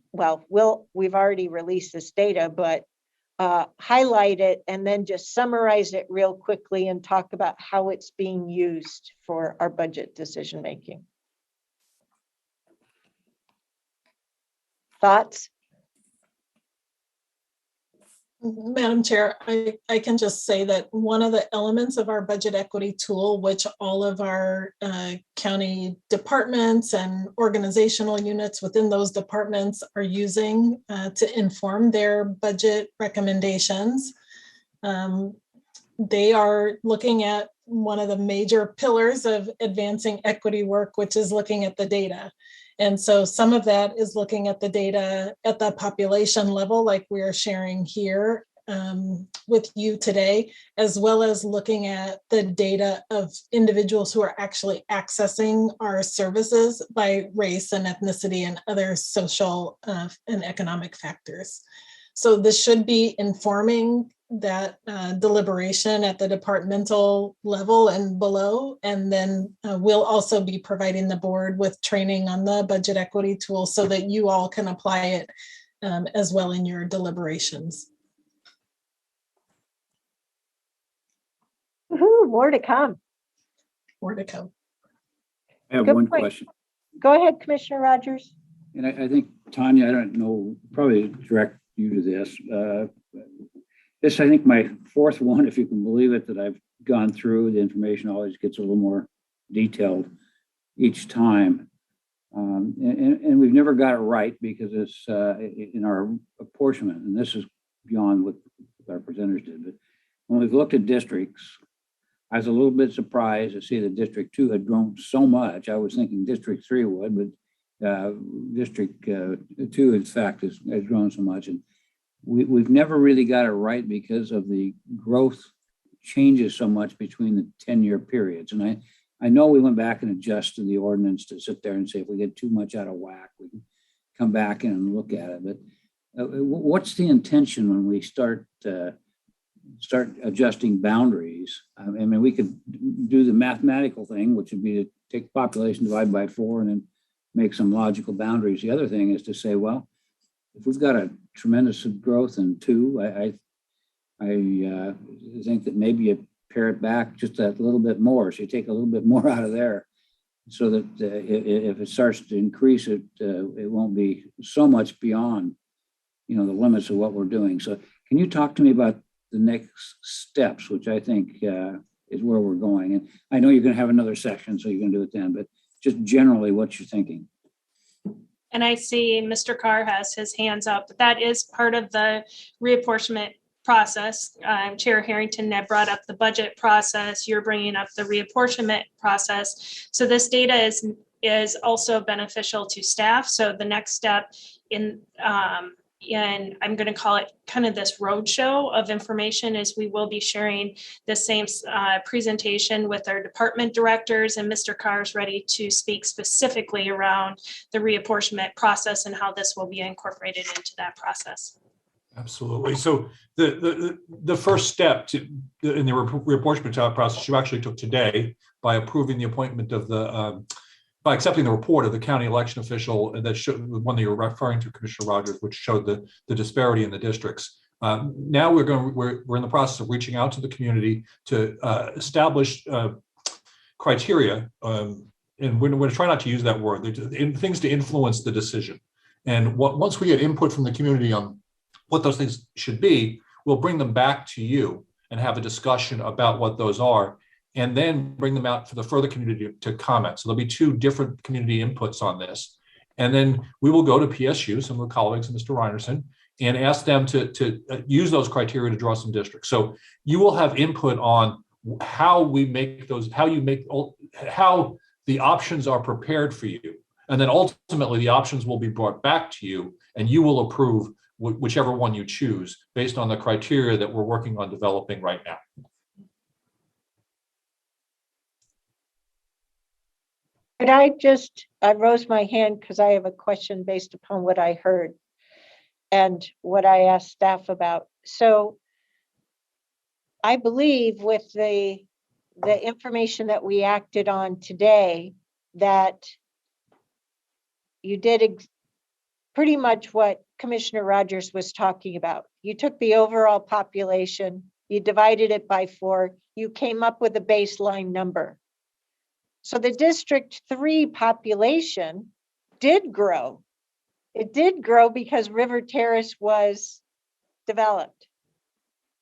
we've already released this data, but highlight it and then just summarize it real quickly and talk about how it's being used for our budget decision making. Thoughts? Madam Chair, I can just say that one of the elements of our budget equity tool, which all of our county departments and organizational units within those departments are using to inform their budget recommendations, they are looking at one of the major pillars of advancing equity work, which is looking at the data. And so some of that is looking at the data at the population level, like we are sharing here with you today, as well as looking at the data of individuals who are actually accessing our services by race and ethnicity and other social and economic factors. So this should be informing that deliberation at the departmental level and below, and then we'll also be providing the board with training on the budget equity tool so that you all can apply it as well in your deliberations. Woohoo, more to come. More to come. I have Good one point. question. Go ahead, Commissioner Rogers. And I think, Tanya, I don't know, probably direct you to this. This, I think, my fourth one, if you can believe it, that I've gone through. The information always gets a little more detailed each time. And we've never got it right because it's in our apportionment. And this is beyond what our presenters did. But when we've looked at districts, I was a little bit surprised to see that District 2 had grown so much. I was thinking District 3 would, but District 2, in fact, has grown so much. And we've never really got it right because of the growth changes so much between the 10-year periods. And I know we went back and adjusted the ordinance to sit there and say, if we get too much out of whack, we can come back in and look at it. But what's the intention when we start adjusting boundaries? I mean, we could do the mathematical thing, which would be to take population, divide by 4, and then make some logical boundaries. The other thing is to say, well, if we've got a tremendous growth in 2, I think that maybe you pare it back just that little bit more. So you take a little bit more out of there, so that if it starts to increase, it won't be so much beyond, the limits of what we're doing. So can you talk to me about the next steps, which I think is where we're going? And I know you're going to have another session, so you're going to do it then, but just generally what you're thinking. And I see Mr. Carr has his hands up. That is part of the reapportionment process. Chair Harrington had brought up the budget process. You're bringing up the reapportionment process. So this data is also beneficial to staff. So the next step in and I'm going to call it kind of this roadshow of information is we will be sharing the same presentation with our department directors, and Mr. Carr is ready to speak specifically around the reapportionment process and how this will be incorporated into that process. Absolutely. So the first step in the reapportionment process you actually took today by approving the appointment of the by accepting the report of the county election official that showed the one that you're referring to, Commissioner Rogers, which showed the disparity in the districts. Now we're in the process of reaching out to the community to establish criteria, and we're going to try not to use that word. Things to influence the decision. And once we get input from the community on what those things should be, we'll bring them back to you and have a discussion about what those are, and then bring them out for the further community to comment. So there'll be two different community inputs on this. And then we will go to PSU, some of the colleagues, and Mr. Reinerson, and ask them to use those criteria to draw some districts. So you will have input on how we make those, how the options are prepared for you. And then ultimately the options will be brought back to you, and you will approve whichever one you choose based on the criteria that we're working on developing right now. Could I rose my hand because I have a question based upon what I heard and what I asked staff about. So I believe with the information that we acted on today, that you did pretty much what Commissioner Rogers was talking about. You took the overall population, you divided it by 4, you came up with a baseline number. So the District 3 population did grow. It did grow because River Terrace was developed,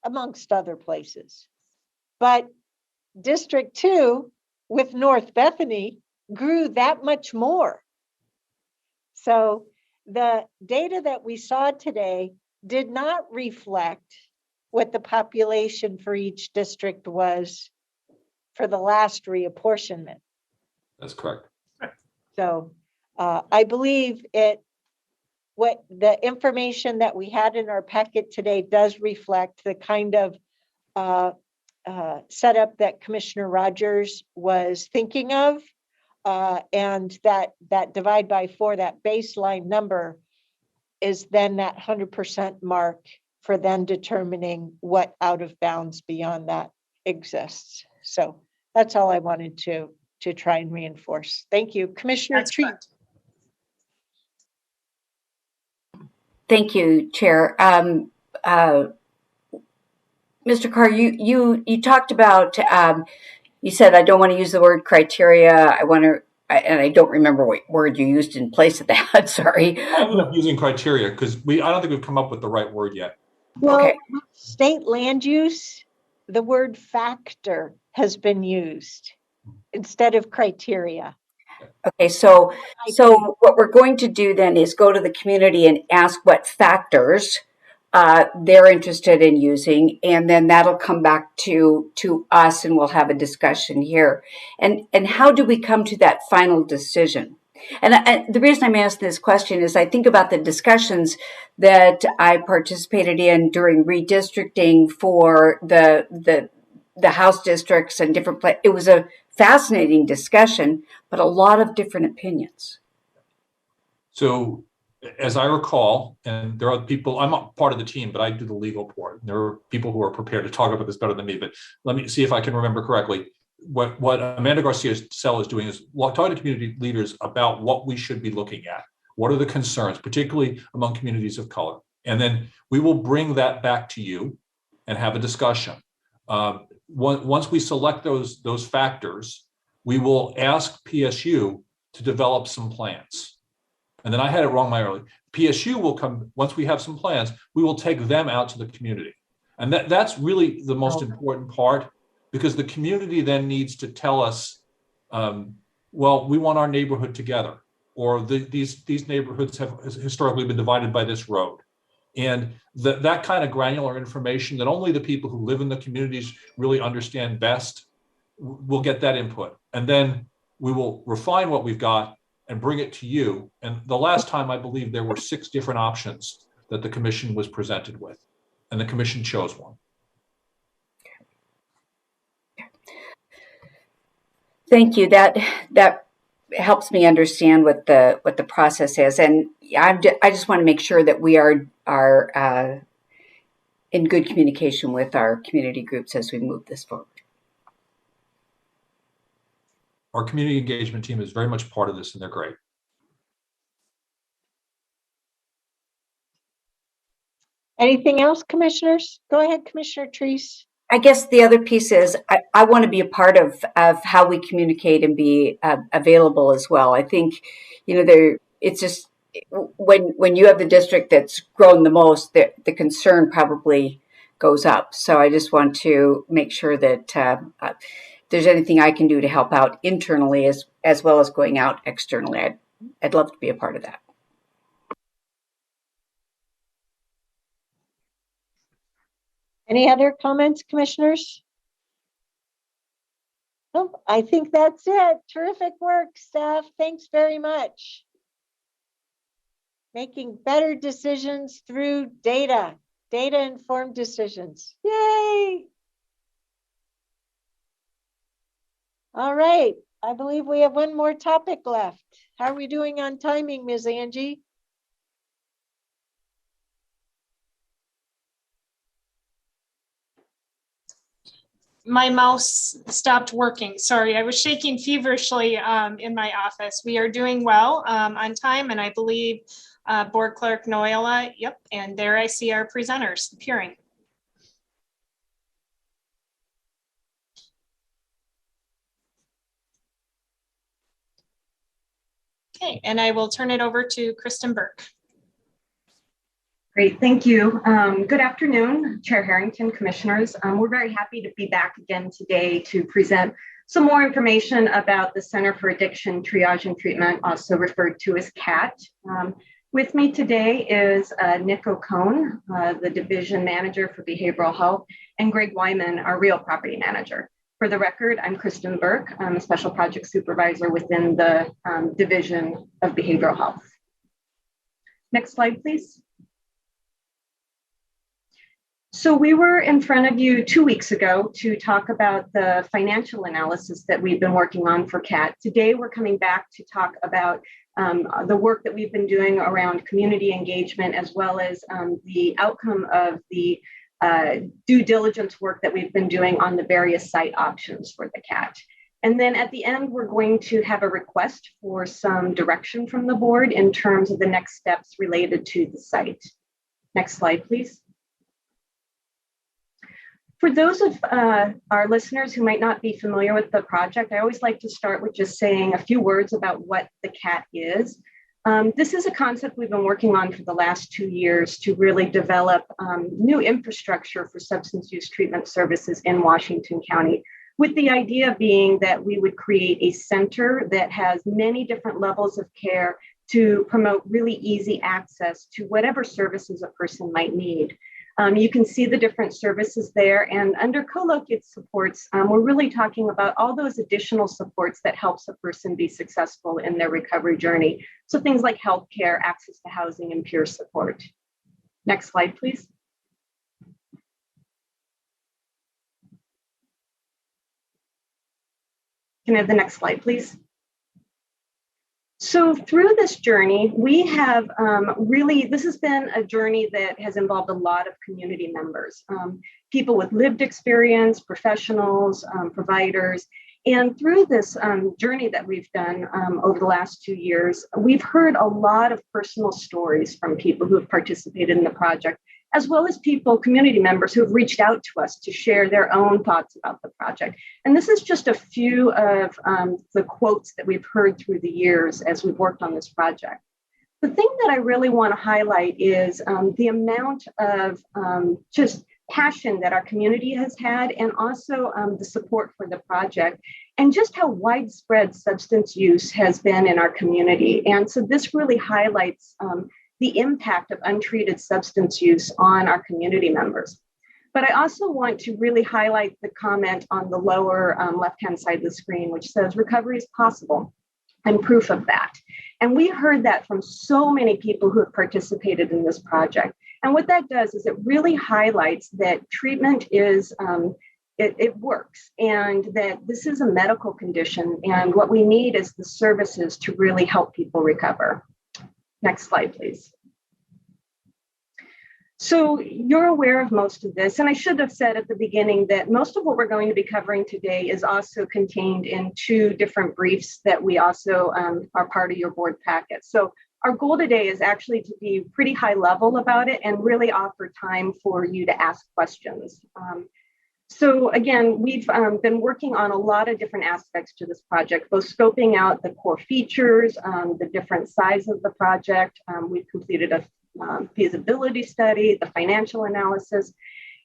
amongst other places. But District 2 with North Bethany grew that much more. So the data that we saw today did not reflect what the population for each district was for the last reapportionment. That's correct. So I believe what the information that we had in our packet today does reflect the kind of setup that Commissioner Rogers was thinking of, and that divide by 4, that baseline number is then that 100% mark for then determining what out of bounds beyond that exists. So that's all I wanted to try and reinforce. Thank you, Commissioner Treat. Thank you, Chair. Mr. Carr, you talked about, you said, I don't want to use the word criteria. And I don't remember what word you used in place of that. Sorry. I ended up using criteria because I don't think we've come up with the right word yet. Well, Okay. State land use, the word factor has been used instead of criteria. Okay, so what we're going to do then is go to the community and ask what factors they're interested in using, and then that'll come back to us, and we'll have a discussion here. And how do we come to that final decision? And the reason I'm asking this question is I think about the discussions that I participated in during redistricting for the House districts and different places. It was a fascinating discussion, but a lot of different opinions. So as I recall, and there are people, I'm not part of the team, but I do the legal part. There are people who are prepared to talk about this better than me, but let me see if I can remember correctly. What Amanda Garcia-Sell is doing is talking to community leaders about what we should be looking at. What are the concerns, particularly among communities of color? And then we will bring that back to you and have a discussion. Once we select those factors, we will ask PSU to develop some plans. And then I had it wrong earlier. PSU will come, once we have some plans, we will take them out to the community. And that's really the most important part, because the community then needs to tell us, well, we want our neighborhood together, or these neighborhoods have historically been divided by this road. And that kind of granular information that only the people who live in the communities really understand best will get that input. And then we will refine what we've got and bring it to you. And the last time, I believe there were 6 different options that the commission was presented with, and the commission chose one. Thank you. That helps me understand what the process is, and I just want to make sure that we are in good communication with our community groups as we move this forward. Our community engagement team is very much part of this, and they're great. Anything else, commissioners? Go ahead, Commissioner Treese. I guess the other piece is I want to be a part of how we communicate and be available as well. I think, it's just when you have the district that's grown the most, the concern probably goes up. So I just want to make sure that if there's anything I can do to help out internally as well as going out externally, I'd love to be a part of that. Any other comments, commissioners? No, I think that's it. Terrific work, staff. Thanks very much. Making better decisions through data-informed decisions. Yay! All right, I believe we have one more topic left. How are we doing on timing, Ms. Angie? My mouse stopped working. Sorry, I was shaking feverishly in my office. We are doing well on time, and I believe Board Clerk Noela, yep, and there I see our presenters appearing. Okay, and I will turn it over to Kristen Burke. Great, thank you. Good afternoon, Chair Harrington, Commissioners. We're very happy to be back again today to present some more information about the Center for Addiction Triage and Treatment, also referred to as CAT. With me today is Nick O'Cone, the Division Manager for Behavioral Health, and Greg Wyman, our Real Property Manager. For the record, I'm Kristen Burke. I'm a Special Project Supervisor within the Division of Behavioral Health. Next slide, please. So we were in front of you 2 weeks ago to talk about the financial analysis that we've been working on for CAT. Today, we're coming back to talk about the work that we've been doing around community engagement, as well as the outcome of the due diligence work that we've been doing on the various site options for the CAT. And then at the end, we're going to have a request for some direction from the board in terms of the next steps related to the site. Next slide, please. For those of our listeners who might not be familiar with the project, I always like to start with just saying a few words about what the CAT is. This is a concept we've been working on for the last 2 years to really develop new infrastructure for substance use treatment services in Washington County, with the idea being that we would create a center that has many different levels of care to promote really easy access to whatever services a person might need. You can see the different services there, and under co-located supports, we're really talking about all those additional supports that helps a person be successful in their recovery journey. So things like healthcare, access to housing, and peer support. Next slide, please. Can I have the next slide, please? So through this journey, we have this has been a journey that has involved a lot of community members, people with lived experience, professionals, providers. And through this journey that we've done over the last 2 years, we've heard a lot of personal stories from people who have participated in the project, as well as people, community members who have reached out to us to share their own thoughts about the project. And this is just a few of the quotes that we've heard through the years as we've worked on this project. The thing that I really want to highlight is the amount of just passion that our community has had, and also the support for the project, and just how widespread substance use has been in our community. And so this really highlights the impact of untreated substance use on our community members. But I also want to really highlight the comment on the lower left-hand side of the screen, which says recovery is possible, and proof of that. And we heard that from so many people who have participated in this project. And what that does is it really highlights that treatment is, it works, and that this is a medical condition. And what we need is the services to really help people recover. Next slide, please. So you're aware of most of this, and I should have said at the beginning that most of what we're going to be covering today is also contained in 2 different briefs that we also are part of your board packet. So our goal today is actually to be pretty high level about it and really offer time for you to ask questions. So again, we've been working on a lot of different aspects to this project, both scoping out the core features, the different size of the project. We've completed a feasibility study, the financial analysis,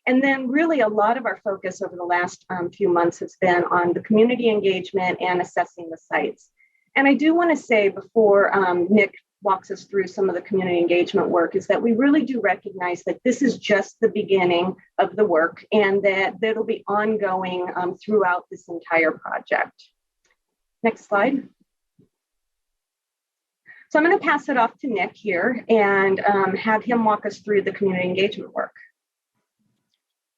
and then really a lot of our focus over the last few months has been on the community engagement and assessing the sites. And I do want to say before Nick walks us through some of the community engagement work is that we really do recognize that this is just the beginning of the work and that it'll be ongoing throughout this entire project. Next slide. So I'm going to pass it off to Nick here and have him walk us through the community engagement work.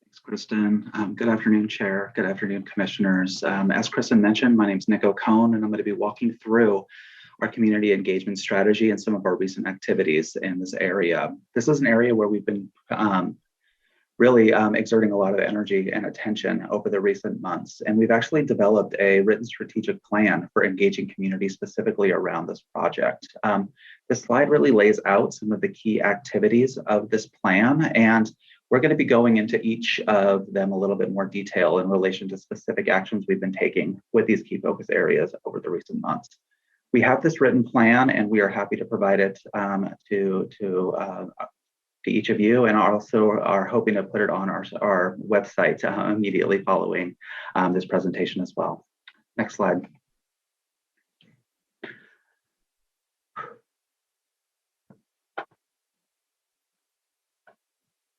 Thanks, Kristen. Good afternoon, Chair. Good afternoon, Commissioners. As Kristen mentioned, my name is Nick O'Cone, and I'm going to be walking through our community engagement strategy and some of our recent activities in this area. This is an area where we've been really exerting a lot of energy and attention over the recent months. And we've actually developed a written strategic plan for engaging communities specifically around this project. This slide really lays out some of the key activities of this plan, and we're going to be going into each of them a little bit more detail in relation to specific actions we've been taking with these key focus areas over the recent months. We have this written plan, and we are happy to provide it to each of you, and also are hoping to put it on our website immediately following this presentation as well. Next slide.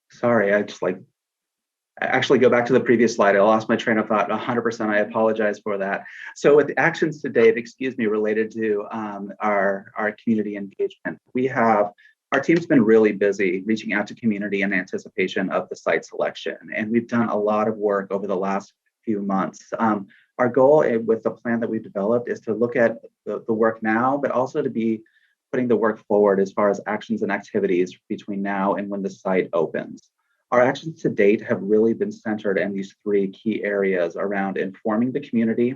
Sorry, I actually go back to the previous slide. I lost my train of thought 100%. I apologize for that. So with actions to date, related to our community engagement, our team's been really busy reaching out to community in anticipation of the site selection, and we've done a lot of work over the last few months. Our goal with the plan that we've developed is to look at the work now, but also to be putting the work forward as far as actions and activities between now and when the site opens. Our actions to date have really been centered in these 3 key areas around informing the community,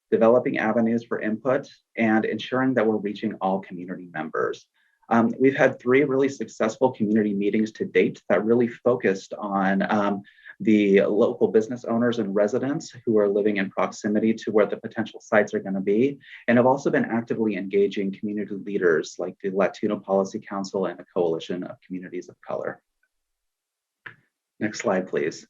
developing avenues for input, and ensuring that we're reaching all community members. We've had 3 really successful community meetings to date that really focused on the local business owners and residents who are living in proximity to where the potential sites are going to be, and have also been actively engaging community leaders like the Latino Policy Council and the Coalition of Communities of Color. Next slide, please.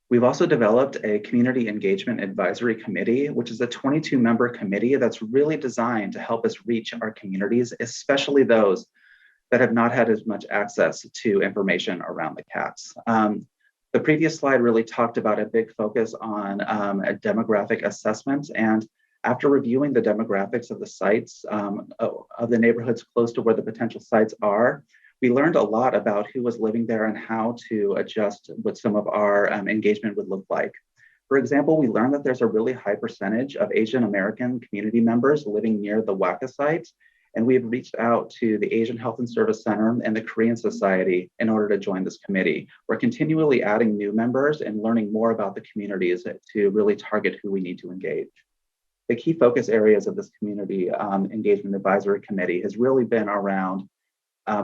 We've also developed a Community Engagement Advisory Committee, which is a 22-member committee that's really designed to help us reach our communities, especially those that have not had as much access to information around the cats. The previous slide really talked about a big focus on a demographic assessment, and after reviewing the demographics of the sites, of the neighborhoods close to where the potential sites are, we learned a lot about who was living there and how to adjust what some of our engagement would look like. For example, we learned that there's a really high percentage of Asian American community members living near the WACA sites, and we've reached out to the Asian Health and Service Center and the Korean Society in order to join this committee. We're continually adding new members and learning more about the communities to really target who we need to engage. The key focus areas of this Community Engagement Advisory Committee has really been around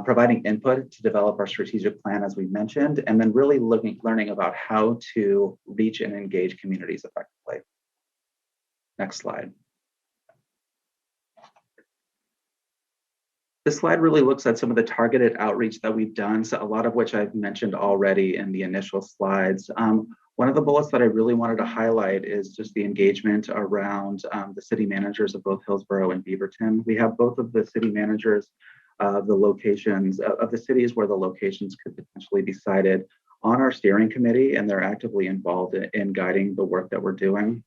providing input to develop our strategic plan, as we mentioned, and then really learning about how to reach and engage communities effectively. Next slide. This slide really looks at some of the targeted outreach that we've done, so a lot of which I've mentioned already in the initial slides. One of the bullets that I really wanted to highlight is just the engagement around the city managers of both Hillsborough and Beaverton. We have both of the city managers of the locations of the cities where the locations could potentially be cited on our steering committee, and they're actively involved in guiding the work that we're doing.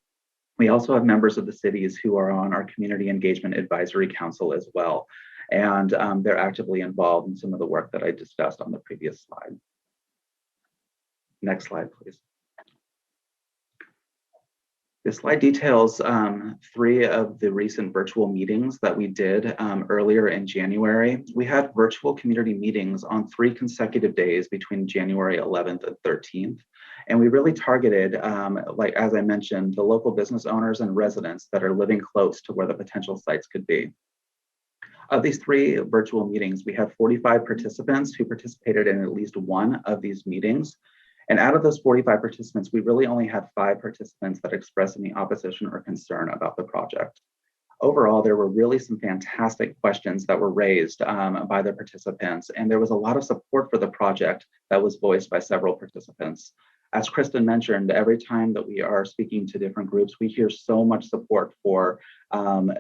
We also have members of the cities who are on our Community Engagement Advisory Council as well. And they're actively involved in some of the work that I discussed on the previous slide. Next slide, please. This slide details 3 of the recent virtual meetings that we did earlier in January. We had virtual community meetings on 3 consecutive days between January 11th and 13th. And we really targeted, like as I mentioned, the local business owners and residents that are living close to where the potential sites could be. Of these 3 virtual meetings, we have 45 participants who participated in at least one of these meetings. And out of those 45 participants, we really only had 5 participants that expressed any opposition or concern about the project. Overall, there were really some fantastic questions that were raised by the participants, and there was a lot of support for the project that was voiced by several participants. As Kristen mentioned, every time that we are speaking to different groups, we hear so much support for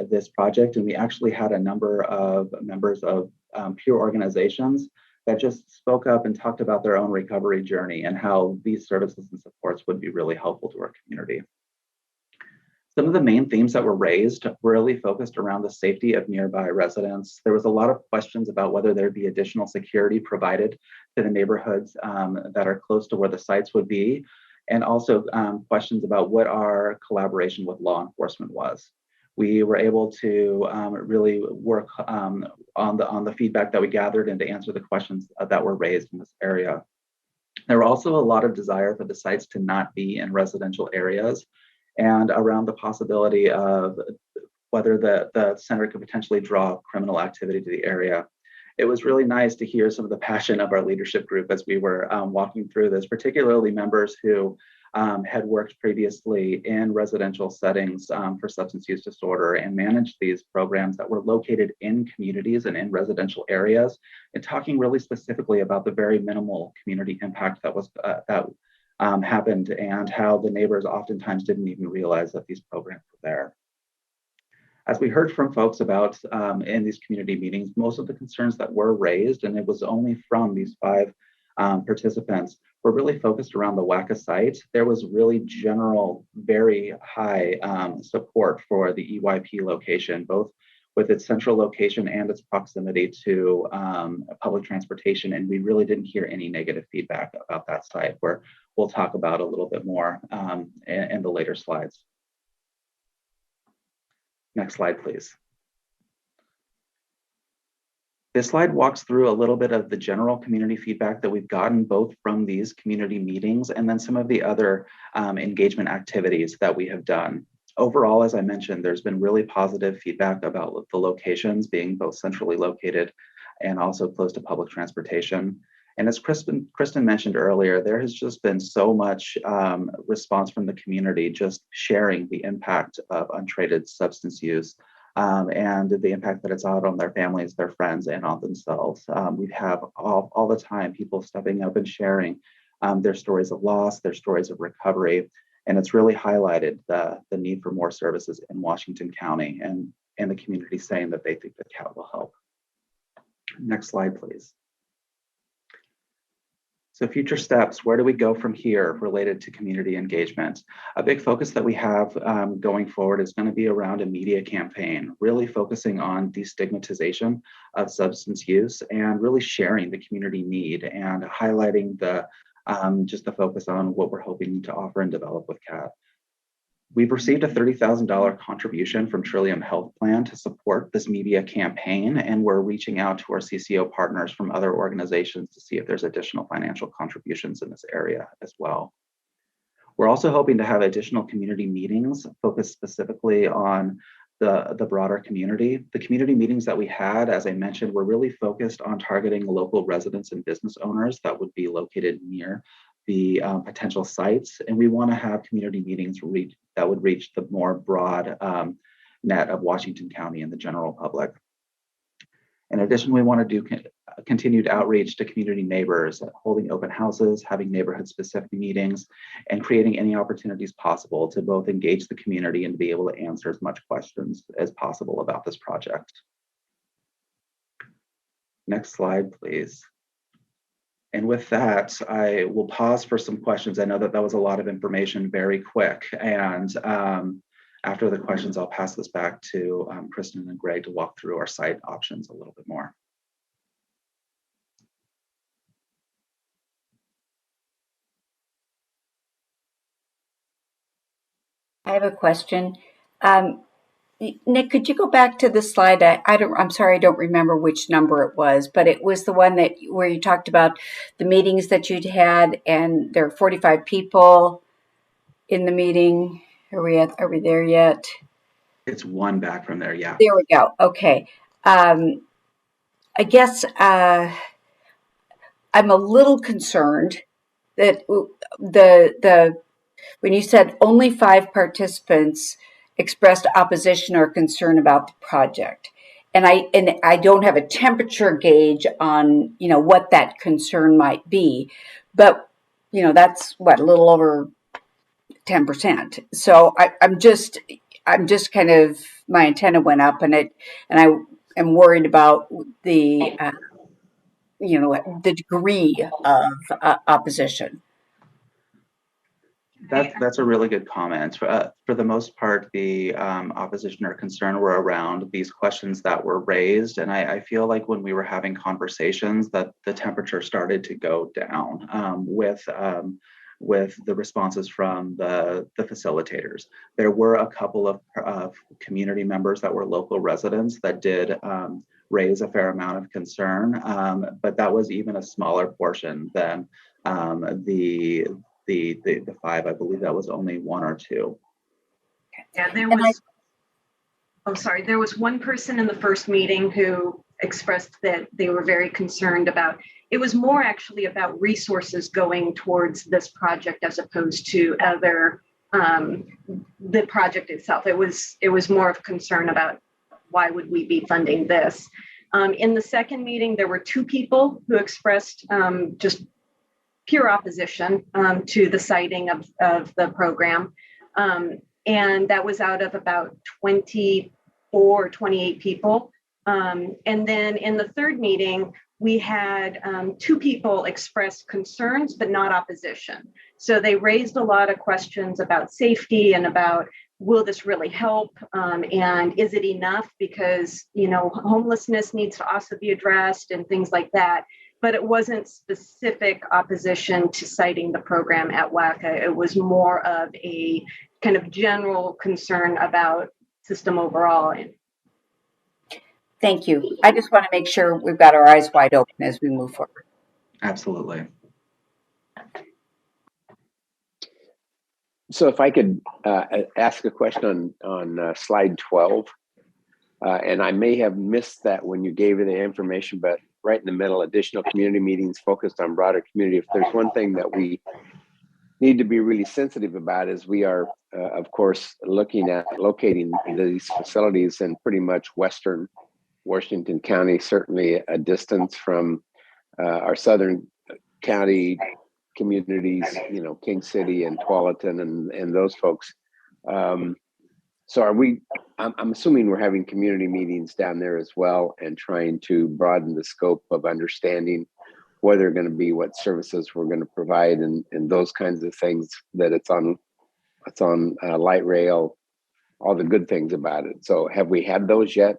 this project, and we actually had a number of members of peer organizations that just spoke up and talked about their own recovery journey and how these services and supports would be really helpful to our community. Some of the main themes that were raised were really focused around the safety of nearby residents. There was a lot of questions about whether there'd be additional security provided to the neighborhoods that are close to where the sites would be, and also questions about what our collaboration with law enforcement was. We were able to really work on the feedback that we gathered and to answer the questions that were raised in this area. There were also a lot of desire for the sites to not be in residential areas, and around the possibility of whether the center could potentially draw criminal activity to the area. It was really nice to hear some of the passion of our leadership group as we were walking through this, particularly members who had worked previously in residential settings for substance use disorder and managed these programs that were located in communities and in residential areas, and talking really specifically about the very minimal community impact that was happened and how the neighbors oftentimes didn't even realize that these programs were there. As we heard from folks about in these community meetings, most of the concerns that were raised, and it was only from these 5 participants, were really focused around the WACA site. There was really general, very high support for the EYP location, both with its central location and its proximity to public transportation. And we really didn't hear any negative feedback about that site, where we'll talk about a little bit more in the later slides. Next slide, please. This slide walks through a little bit of the general community feedback that we've gotten both from these community meetings and then some of the other engagement activities that we have done. Overall, as I mentioned, there's been really positive feedback about the locations being both centrally located and also close to public transportation. And as Kristen mentioned earlier, there has just been so much response from the community just sharing the impact of untreated substance use and the impact that it's had on their families, their friends, and on themselves. We have all the time people stepping up and sharing their stories of loss, their stories of recovery, and it's really highlighted the need for more services in Washington County and the community saying that they think that CAT will help. Next slide, please. So future steps, where do we go from here related to community engagement? A big focus that we have going forward is going to be around a media campaign, really focusing on destigmatization of substance use and really sharing the community need and highlighting just the focus on what we're hoping to offer and develop with CAT. We've received a $30,000 contribution from Trillium Health Plan to support this media campaign, and we're reaching out to our CCO partners from other organizations to see if there's additional financial contributions in this area as well. We're also hoping to have additional community meetings focused specifically on the broader community. The community meetings that we had, as I mentioned, were really focused on targeting local residents and business owners that would be located near the potential sites. And we want to have community meetings that would reach the more broad net of Washington County and the general public. In addition, we want to do continued outreach to community neighbors, holding open houses, having neighborhood-specific meetings, and creating any opportunities possible to both engage the community and to be able to answer as much questions as possible about this project. Next slide, please. And with that, I will pause for some questions. I know that was a lot of information very quick. And after the questions, I'll pass this back to Kristen and Greg to walk through our site options a little bit more. I have a question. Nick, could you go back to the slide? I'm sorry, I don't remember which number it was, but it was the one where you talked about the meetings that you'd had, and there are 45 people in the meeting. Are we there yet? It's one back from there, yeah. There we go. Okay. I guess I'm a little concerned that when you said only 5 participants expressed opposition or concern about the project, and I don't have a temperature gauge on what that concern might be, but that's what, a little over 10%. So I'm just kind of, my antenna went up, and I am worried about the the degree of opposition. That's a really good comment. For the most part, the opposition or concern were around these questions that were raised. And I feel like when we were having conversations that the temperature started to go down with the responses from the facilitators. There were a couple of community members that were local residents that did raise a fair amount of concern, but that was even a smaller portion than the 5. I believe that was only 1 or 2. Yeah, there was. Oh, sorry. There was one person in the first meeting who expressed that they were very concerned about. It was more actually about resources going towards this project as opposed to the project itself. It was more of concern about why would we be funding this. In the second meeting, there were 2 people who expressed just pure opposition to the siting of the program. And that was out of about 24 or 28 people. And then in the third meeting, we had 2 people express concerns, but not opposition. So they raised a lot of questions about safety and about, will this really help? And is it enough? Because, homelessness needs to also be addressed and things like that. But it wasn't specific opposition to citing the program at WACA. It was more of a kind of general concern about system overall. Thank you. I just want to make sure we've got our eyes wide open as we move forward. Absolutely. So if I could ask a question on slide 12, and I may have missed that when you gave the information, but right in the middle, additional community meetings focused on broader community. If there's one thing that we need to be really sensitive about is we are, of course, looking at locating these facilities in pretty much Western Washington County, certainly a distance from our Southern County communities, King City and Tualatin and those folks. So I'm assuming we're having community meetings down there as well and trying to broaden the scope of understanding where they're going to be, what services we're going to provide, and those kinds of things, that it's on light rail, all the good things about it. So have we had those yet?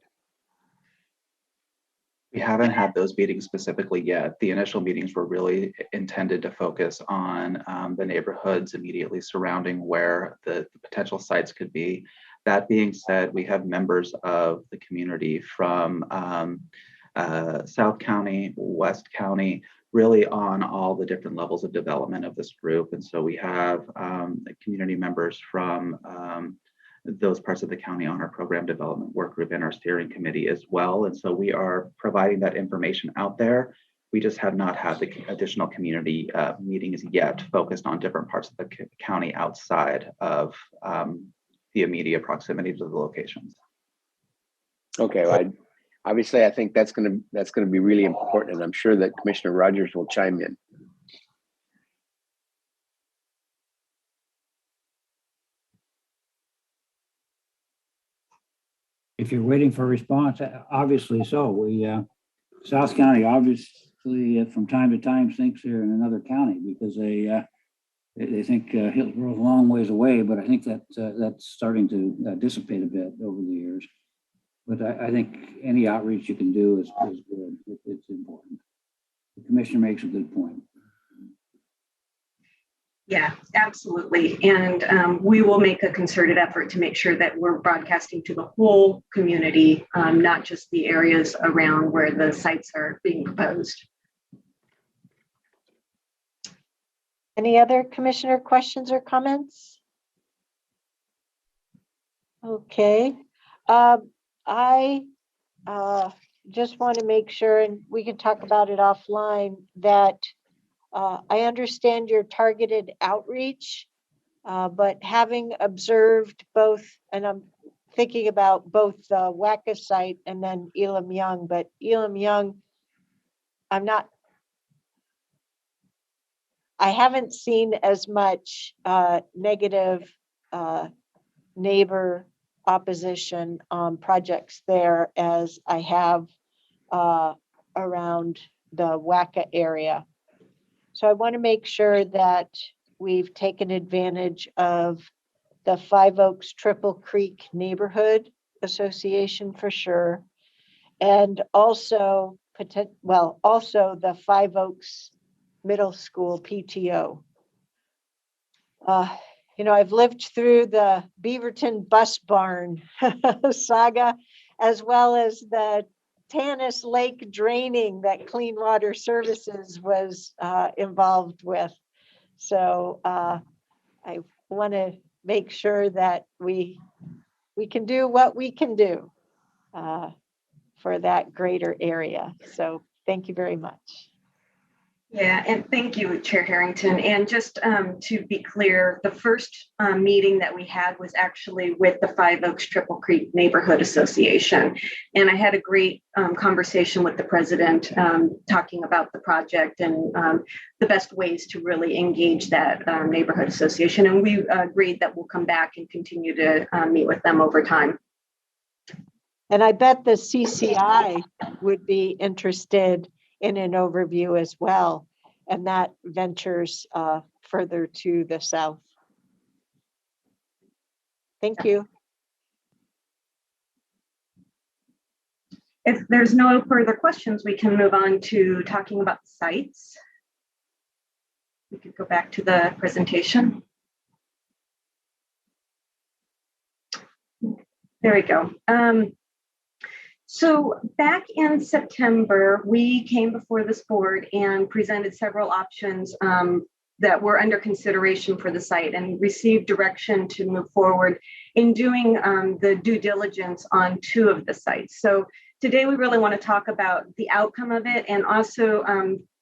We haven't had those meetings specifically yet. The initial meetings were really intended to focus on the neighborhoods immediately surrounding where the potential sites could be. That being said, we have members of the community from South County, West County, really on all the different levels of development of this group. And so we have community members from those parts of the county on our program development work group and our steering committee as well. And so we are providing that information out there. We just have not had the additional community meetings yet focused on different parts of the county outside of the immediate proximity to the locations. Okay, well, obviously, I think that's going to be really important, and I'm sure that Commissioner Rogers will chime in. If you're waiting for a response, obviously so. South County obviously from time to time thinks they're in another county because they think Hillsborough is a long ways away, but I think that that's starting to dissipate a bit over the years. But I think any outreach you can do is good. It's important. The commissioner makes a good point. Yeah, absolutely. And we will make a concerted effort to make sure that we're broadcasting to the whole community, not just the areas around where the sites are being proposed. Any other commissioner questions or comments? Okay. I just want to make sure, and we can talk about it offline, that I understand your targeted outreach, but having observed both, and I'm thinking about both the WACA site and then Elam Young, but Elam Young, I haven't seen as much negative neighbor opposition on projects there as I have around the WACA area. So I want to make sure that we've taken advantage of the Five Oaks Triple Creek Neighborhood Association for sure. And also, also the Five Oaks Middle School PTO. I've lived through the Beaverton bus barn saga, as well as the Tanis Lake draining that Clean Water Services was involved with. So I want to make sure that we can do what we can do for that greater area. So thank you very much. Yeah, and thank you, Chair Harrington. And just to be clear, the first meeting that we had was actually with the Five Oaks Triple Creek Neighborhood Association. And I had a great conversation with the president talking about the project and the best ways to really engage that neighborhood association. And we agreed that we'll come back and continue to meet with them over time. And I bet the CCI would be interested in an overview as well, and that ventures further to the south. Thank you. If there's no further questions, we can move on to talking about the sites. We could go back to the presentation. There we go. So back in September, we came before this board and presented several options that were under consideration for the site and received direction to move forward in doing the due diligence on 2 of the sites. So today we really want to talk about the outcome of it and also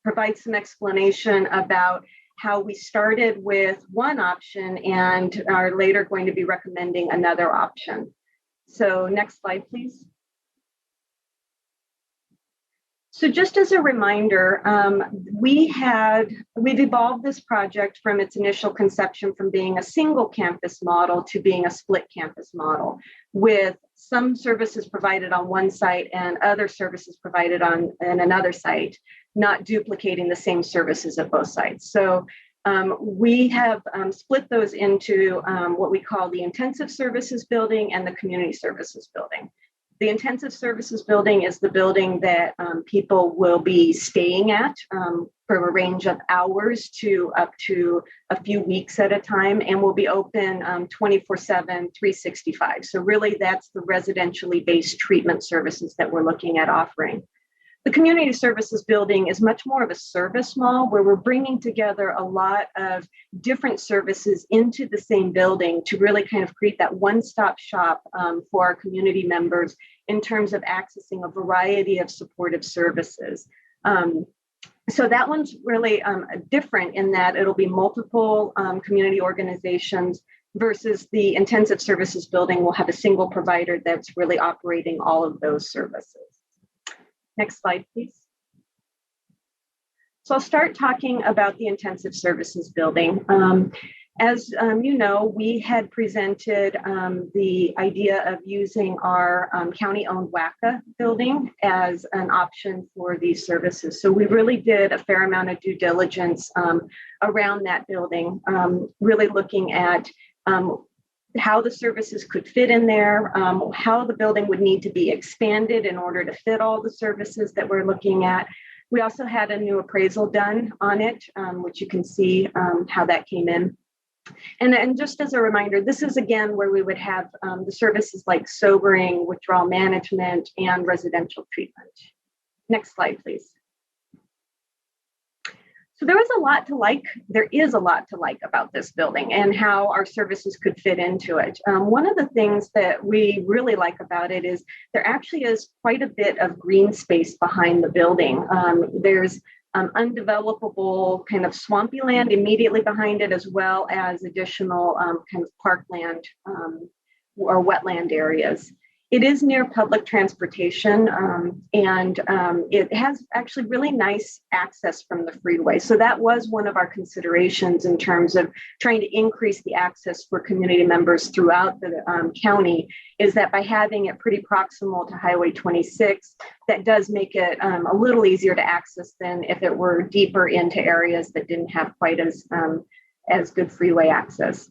provide some explanation about how we started with one option and are later going to be recommending another option. So next slide, please. So just as a reminder, we've evolved this project from its initial conception from being a single campus model to being a split campus model with some services provided on one site and other services provided on another site, not duplicating the same services at both sites. So we have split those into what we call the intensive services building and the community services building. The intensive services building is the building that people will be staying at for a range of hours to up to a few weeks at a time and will be open 24/7, 365. So really that's the residentially based treatment services that we're looking at offering. The community services building is much more of a service mall where we're bringing together a lot of different services into the same building to really kind of create that one-stop shop for our community members in terms of accessing a variety of supportive services. So that one's really different in that it'll be multiple community organizations versus the intensive services building will have a single provider that's really operating all of those services. Next slide, please. So I'll start talking about the intensive services building. As you know, we had presented the idea of using our county-owned WACA building as an option for these services. So we really did a fair amount of due diligence around that building, really looking at how the services could fit in there, how the building would need to be expanded in order to fit all the services that we're looking at. We also had a new appraisal done on it, which you can see how that came in. And just as a reminder, this is again where we would have the services like sobering, withdrawal management, and residential treatment. Next slide, please. So there is a lot to like about this building and how our services could fit into it. One of the things that we really like about it is there actually is quite a bit of green space behind the building. There's undevelopable kind of swampy land immediately behind it, as well as additional kind of parkland or wetland areas. It is near public transportation, and it has actually really nice access from the freeway. So that was one of our considerations in terms of trying to increase the access for community members throughout the county, is that by having it pretty proximal to Highway 26, that does make it a little easier to access than if it were deeper into areas that didn't have quite as good freeway access.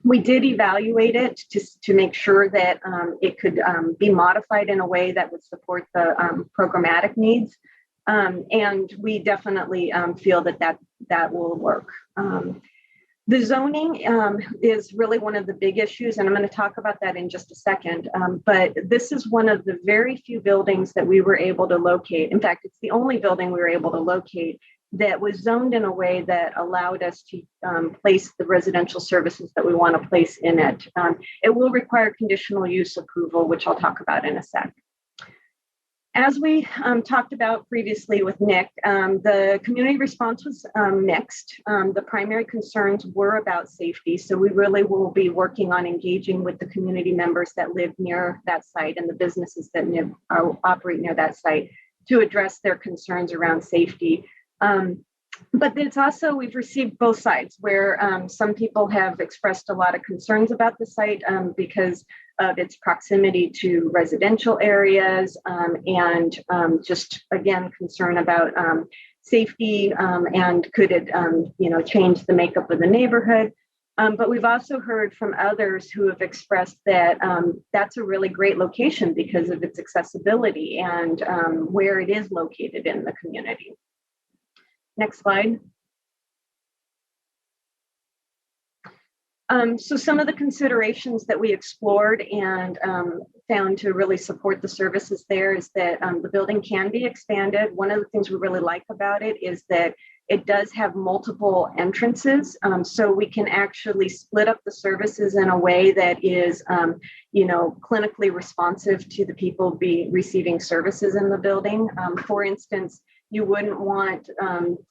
We did evaluate it to make sure that it could be modified in a way that would support the programmatic needs. And we definitely feel that will work. The zoning is really one of the big issues, and I'm going to talk about that in just a second. But this is one of the very few buildings that we were able to locate. In fact, it's the only building we were able to locate that was zoned in a way that allowed us to place the residential services that we want to place in it. It will require conditional use approval, which I'll talk about in a sec. As we talked about previously with Nick, the community response was mixed. The primary concerns were about safety. So we really will be working on engaging with the community members that live near that site and the businesses that operate near that site to address their concerns around safety. But it's also, we've received both sides where some people have expressed a lot of concerns about the site because of its proximity to residential areas and just, again, concern about safety and could it, change the makeup of the neighborhood. But we've also heard from others who have expressed that that's a really great location because of its accessibility and where it is located in the community. Next slide. So some of the considerations that we explored and found to really support the services there is that the building can be expanded. One of the things we really like about it is that it does have multiple entrances. So we can actually split up the services in a way that is, clinically responsive to the people receiving services in the building. For instance, you wouldn't want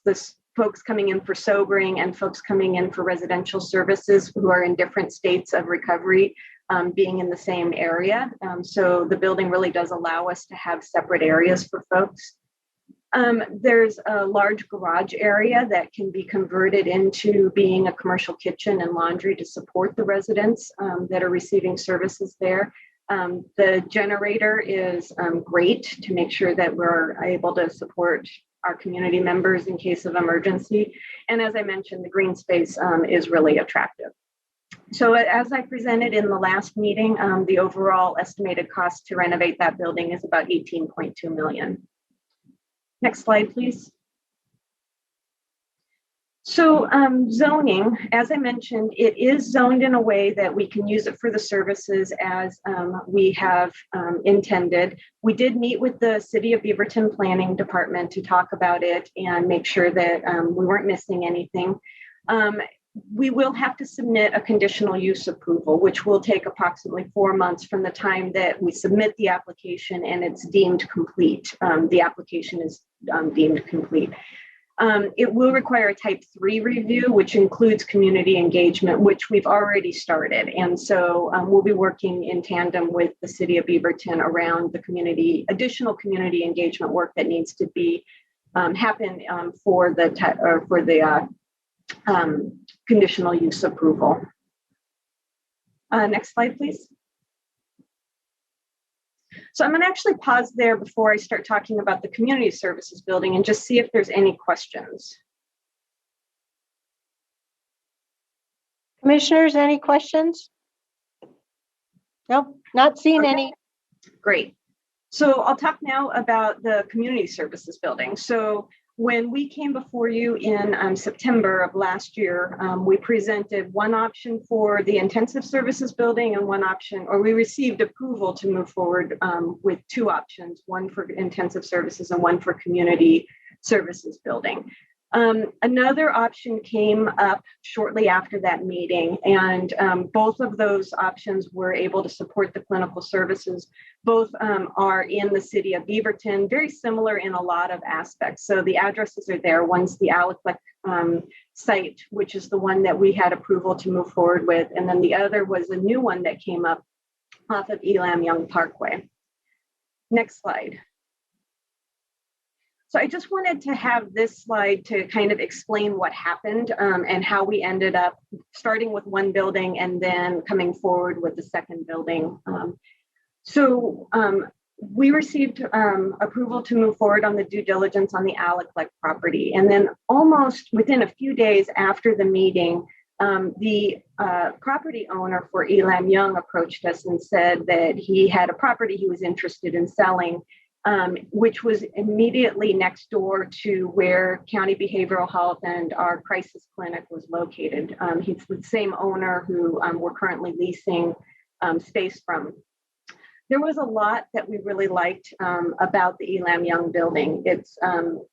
the folks coming in for sobering and folks coming in for residential services who are in different states of recovery being in the same area. So the building really does allow us to have separate areas for folks. There's a large garage area that can be converted into being a commercial kitchen and laundry to support the residents that are receiving services there. The generator is great to make sure that we're able to support our community members in case of emergency. And as I mentioned, the green space is really attractive. So as I presented in the last meeting, the overall estimated cost to renovate that building is about $18.2 million. Next slide, please. So zoning, as I mentioned, it is zoned in a way that we can use it for the services as we have intended. We did meet with the City of Beaverton Planning Department to talk about it and make sure that we weren't missing anything. We will have to submit a conditional use approval, which will take approximately 4 months from the time that we submit the application and it's deemed complete. The application is deemed complete. It will require a type 3 review, which includes community engagement, which we've already started. And so we'll be working in tandem with the city of Beaverton around the additional community engagement work that needs to be happen for the conditional use approval. Next slide, please. So I'm going to actually pause there before I start talking about the community services building and just see if there's any questions. Commissioners, any questions? Nope, not seeing any. Great. So I'll talk now about the community services building. So when we came before you in September of last year, we presented one option for the intensive services building and one option, or we received approval to move forward with two options, one for intensive services and one for community services building. Another option came up shortly after that meeting, and both of those options were able to support the clinical services. Both are in the city of Beaverton, very similar in a lot of aspects. So the addresses are there. One's the Aleclec site, which is the one that we had approval to move forward with. And then the other was a new one that came up off of Elam Young Parkway. Next slide. So I just wanted to have this slide to kind of explain what happened and how we ended up starting with one building and then coming forward with the second building. We received approval to move forward on the due diligence on the Aleclec property. And then almost within a few days after the meeting, the property owner for Elam Young approached us and said that he had a property he was interested in selling, which was immediately next door to where County Behavioral Health and our crisis clinic was located. He's the same owner who we're currently leasing space from. There was a lot that we really liked about the Elam Young building. It's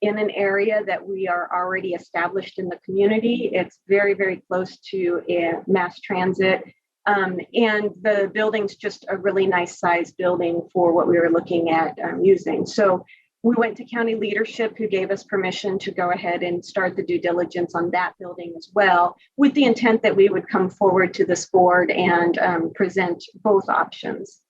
in an area that we are already established in the community. It's very, very close to mass transit. And the building's just a really nice size building for what we were looking at using. So we went to county leadership, who gave us permission to go ahead and start the due diligence on that building as well, with the intent that we would come forward to this board and present both options.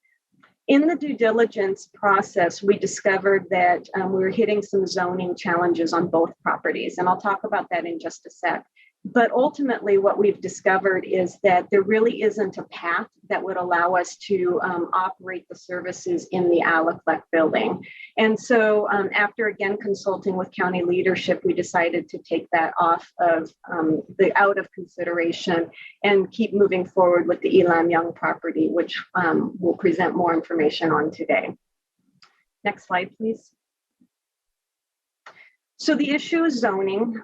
In the due diligence process, we discovered that we were hitting some zoning challenges on both properties, and I'll talk about that in just a sec. But ultimately, what we've discovered is that there really isn't a path that would allow us to operate the services in the Aleclec building. And so after again consulting with county leadership, we decided to take that off of out of consideration and keep moving forward with the Elam Young property, which we'll present more information on today. Next slide, please. So the issue is zoning.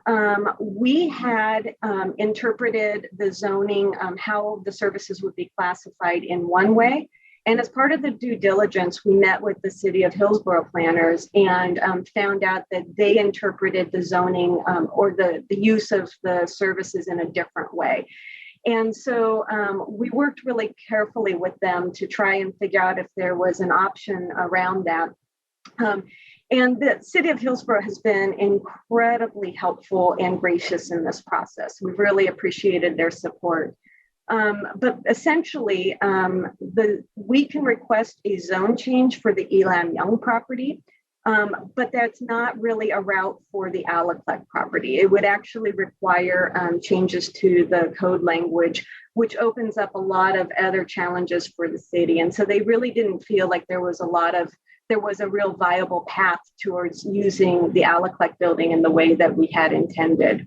We had interpreted the zoning, how the services would be classified in one way. And as part of the due diligence, we met with the city of Hillsborough planners and found out that they interpreted the zoning or the use of the services in a different way. And so we worked really carefully with them to try and figure out if there was an option around that. And the city of Hillsborough has been incredibly helpful and gracious in this process. We've really appreciated their support. But essentially, we can request a zone change for the Elam Young property, but that's not really a route for the Aleclec property. It would actually require changes to the code language, which opens up a lot of other challenges for the city. And so they really didn't feel like there was a real viable path towards using the Aleclec building in the way that we had intended.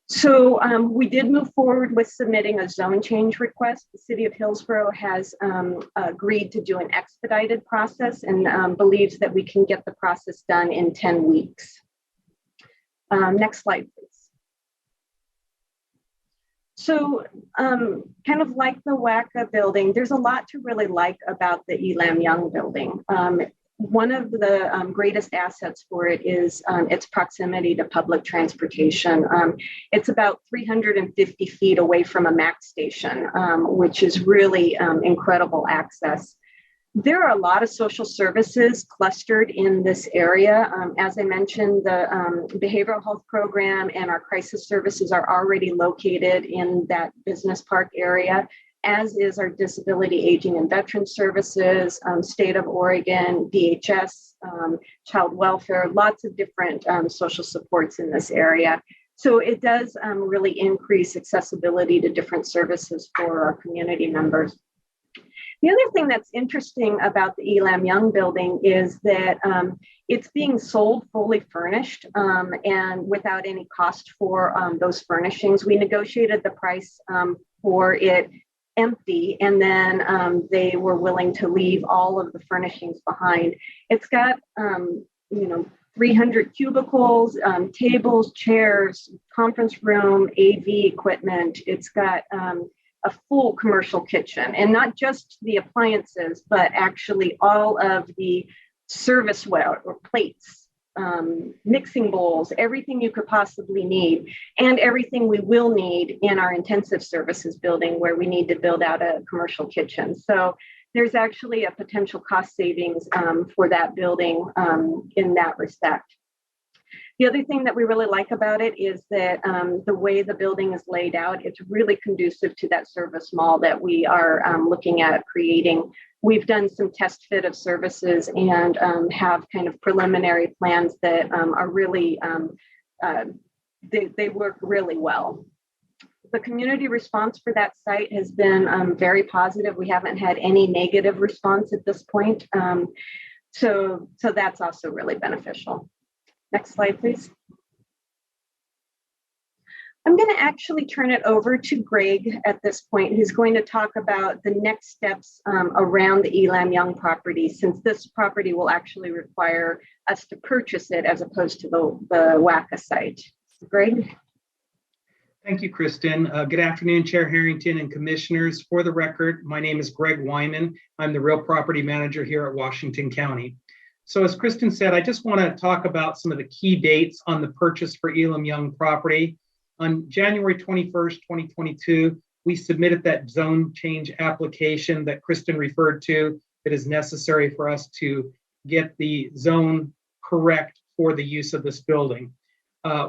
So we did move forward with submitting a zone change request. The city of Hillsborough has agreed to do an expedited process and believes that we can get the process done in 10 weeks. Next slide, please. So kind of like the WACA building, there's a lot to really like about the Elam Young building. One of the greatest assets for it is its proximity to public transportation. It's about 350 feet away from a MAC station, which is really incredible access. There are a lot of social services clustered in this area. As I mentioned, the behavioral health program and our crisis services are already located in that business park area, as is our disability, aging, and veteran services, state of Oregon, DHS, child welfare, lots of different social supports in this area. So it does really increase accessibility to different services for our community members. The other thing that's interesting about the Elam Young building is that it's being sold fully furnished and without any cost for those furnishings. We negotiated the price for it empty, and then they were willing to leave all of the furnishings behind. It's got, 300 cubicles, tables, chairs, conference room, AV equipment. It's got a full commercial kitchen, and not just the appliances, but actually all of the serviceware or plates, mixing bowls, everything you could possibly need, and everything we will need in our intensive services building where we need to build out a commercial kitchen. So there's actually a potential cost savings for that building in that respect. The other thing that we really like about it is that the way the building is laid out, it's really conducive to that service mall that we are looking at creating. We've done some test fit of services and have kind of preliminary plans that are really, they work really well. The community response for that site has been very positive. We haven't had any negative response at this point. So that's also really beneficial. Next slide, please. I'm going to actually turn it over to Greg at this point, who's going to talk about the next steps around the Elam Young property, since this property will actually require us to purchase it as opposed to the WACA site. Greg? Thank you, Kristen. Good afternoon, Chair Harrington and commissioners. For the record, my name is Greg Wyman. I'm the real property manager here at Washington County. So as Kristen said, I just want to talk about some of the key dates on the purchase for Elam Young property. On January 21st, 2022, we submitted that zone change application that Kristen referred to that is necessary for us to get the zone correct for the use of this building.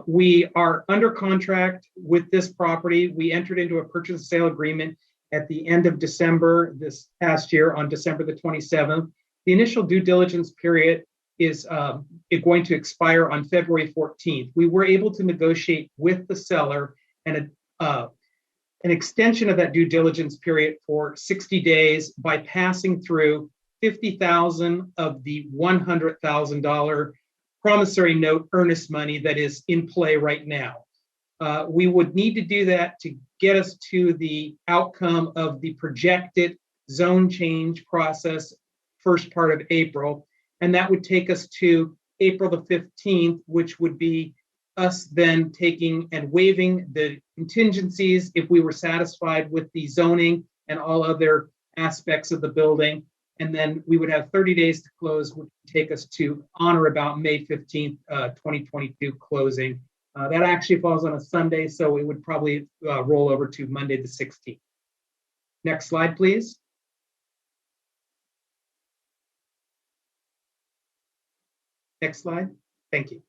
We are under contract with this property. We entered into a purchase and sale agreement at the end of December this past year on December the 27th. The initial due diligence period is going to expire on February 14th. We were able to negotiate with the seller and an extension of that due diligence period for 60 days by passing through $50,000 of the $100,000 promissory note earnest money that is in play right now. We would need to do that to get us to the outcome of the projected zone change process first part of April, and that would take us to April the 15th, which would be us then taking and waiving the contingencies if we were satisfied with the zoning and all other aspects of the building. And then we would have 30 days to close, which would take us to on or about May 15th, 2022 closing. That actually falls on a Sunday, so it would probably roll over to Monday the 16th. Next slide, please. Next slide. Thank you.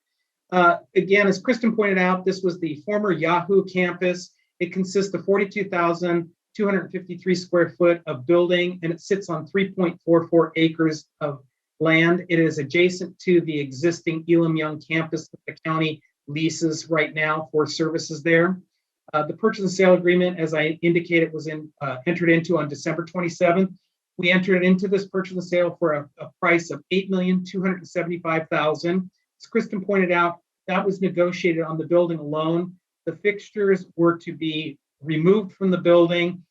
Again, as Kristen pointed out, this was the former Yahoo campus. It consists of 42,253 square foot of building, and it sits on 3.44 acres of land. It is adjacent to the existing Elam Young campus that the county leases right now for services there. The purchase and sale agreement, as I indicated, was entered into on December 27th. We entered into this purchase and sale for a price of $8,275,000. As Kristen pointed out, that was negotiated on the building alone. The fixtures were to be removed from the building.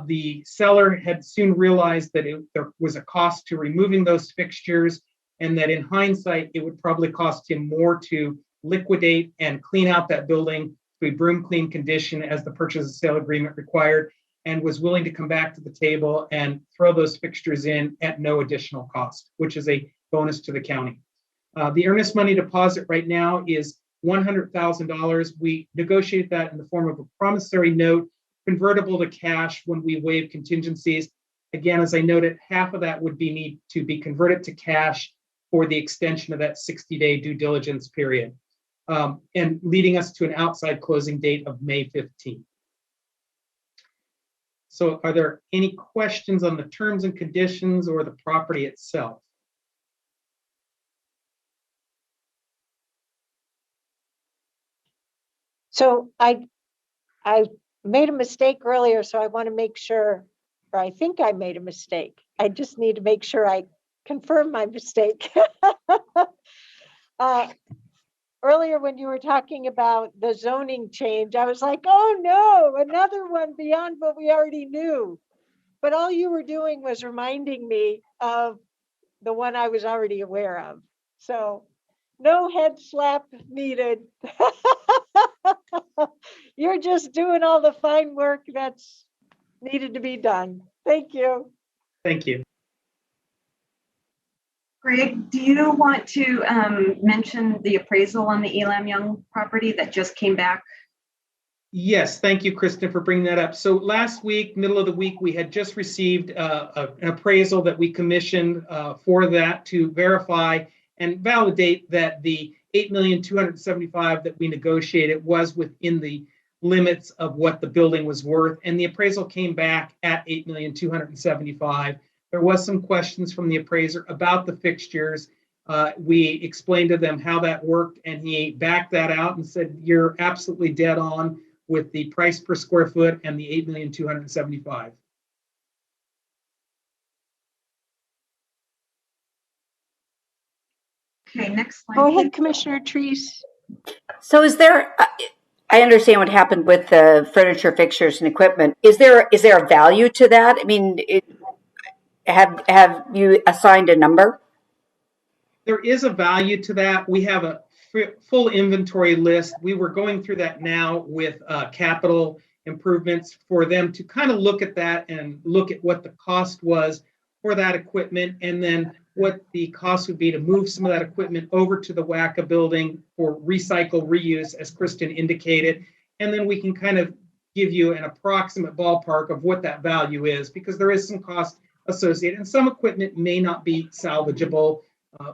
The seller had soon realized that there was a cost to removing those fixtures, and that in hindsight, it would probably cost him more to liquidate and clean out that building to a broom clean condition as the purchase and sale agreement required, and was willing to come back to the table and throw those fixtures in at no additional cost, which is a bonus to the county. The earnest money deposit right now is $100,000. We negotiated that in the form of a promissory note convertible to cash when we waive contingencies. Again, as I noted, half of that would need to be converted to cash for the extension of that 60-day due diligence period, and leading us to an outside closing date of May 15th. So are there any questions on the terms and conditions or the property itself? So I made a mistake earlier, so I want to make sure, or I think I made a mistake. I just need to make sure I confirm my mistake. Earlier when you were talking about the zoning change, I was like, oh no, another one beyond what we already knew. But all you were doing was reminding me of the one I was already aware of. So no head slap needed. You're just doing all the fine work that's needed to be done. Thank you. Thank you. Greg, do you want to mention the appraisal on the Elam Young property that just came back? Yes, thank you, Kristen, for bringing that up. So last week, middle of the week, we had just received an appraisal that we commissioned for that to verify and validate that the $8,275,000 that we negotiated was within the limits of what the building was worth. And the appraisal came back at $8,275,000. There was some questions from the appraiser about the fixtures. We explained to them how that worked, and he backed that out and said, you're absolutely dead on with the price per square foot and the $8,275,000. Okay, next slide. Go ahead, Commissioner Treese. So is there, I understand what happened with the furniture, fixtures, and equipment. Is there a value to that? I mean, have you assigned a number? There is a value to that. We have a full inventory list. We were going through that now with capital improvements for them to kind of look at that and look at what the cost was for that equipment, and then what the cost would be to move some of that equipment over to the WACA building for recycle, reuse, as Kristen indicated. And then we can kind of give you an approximate ballpark of what that value is, because there is some cost associated, and some equipment may not be salvageable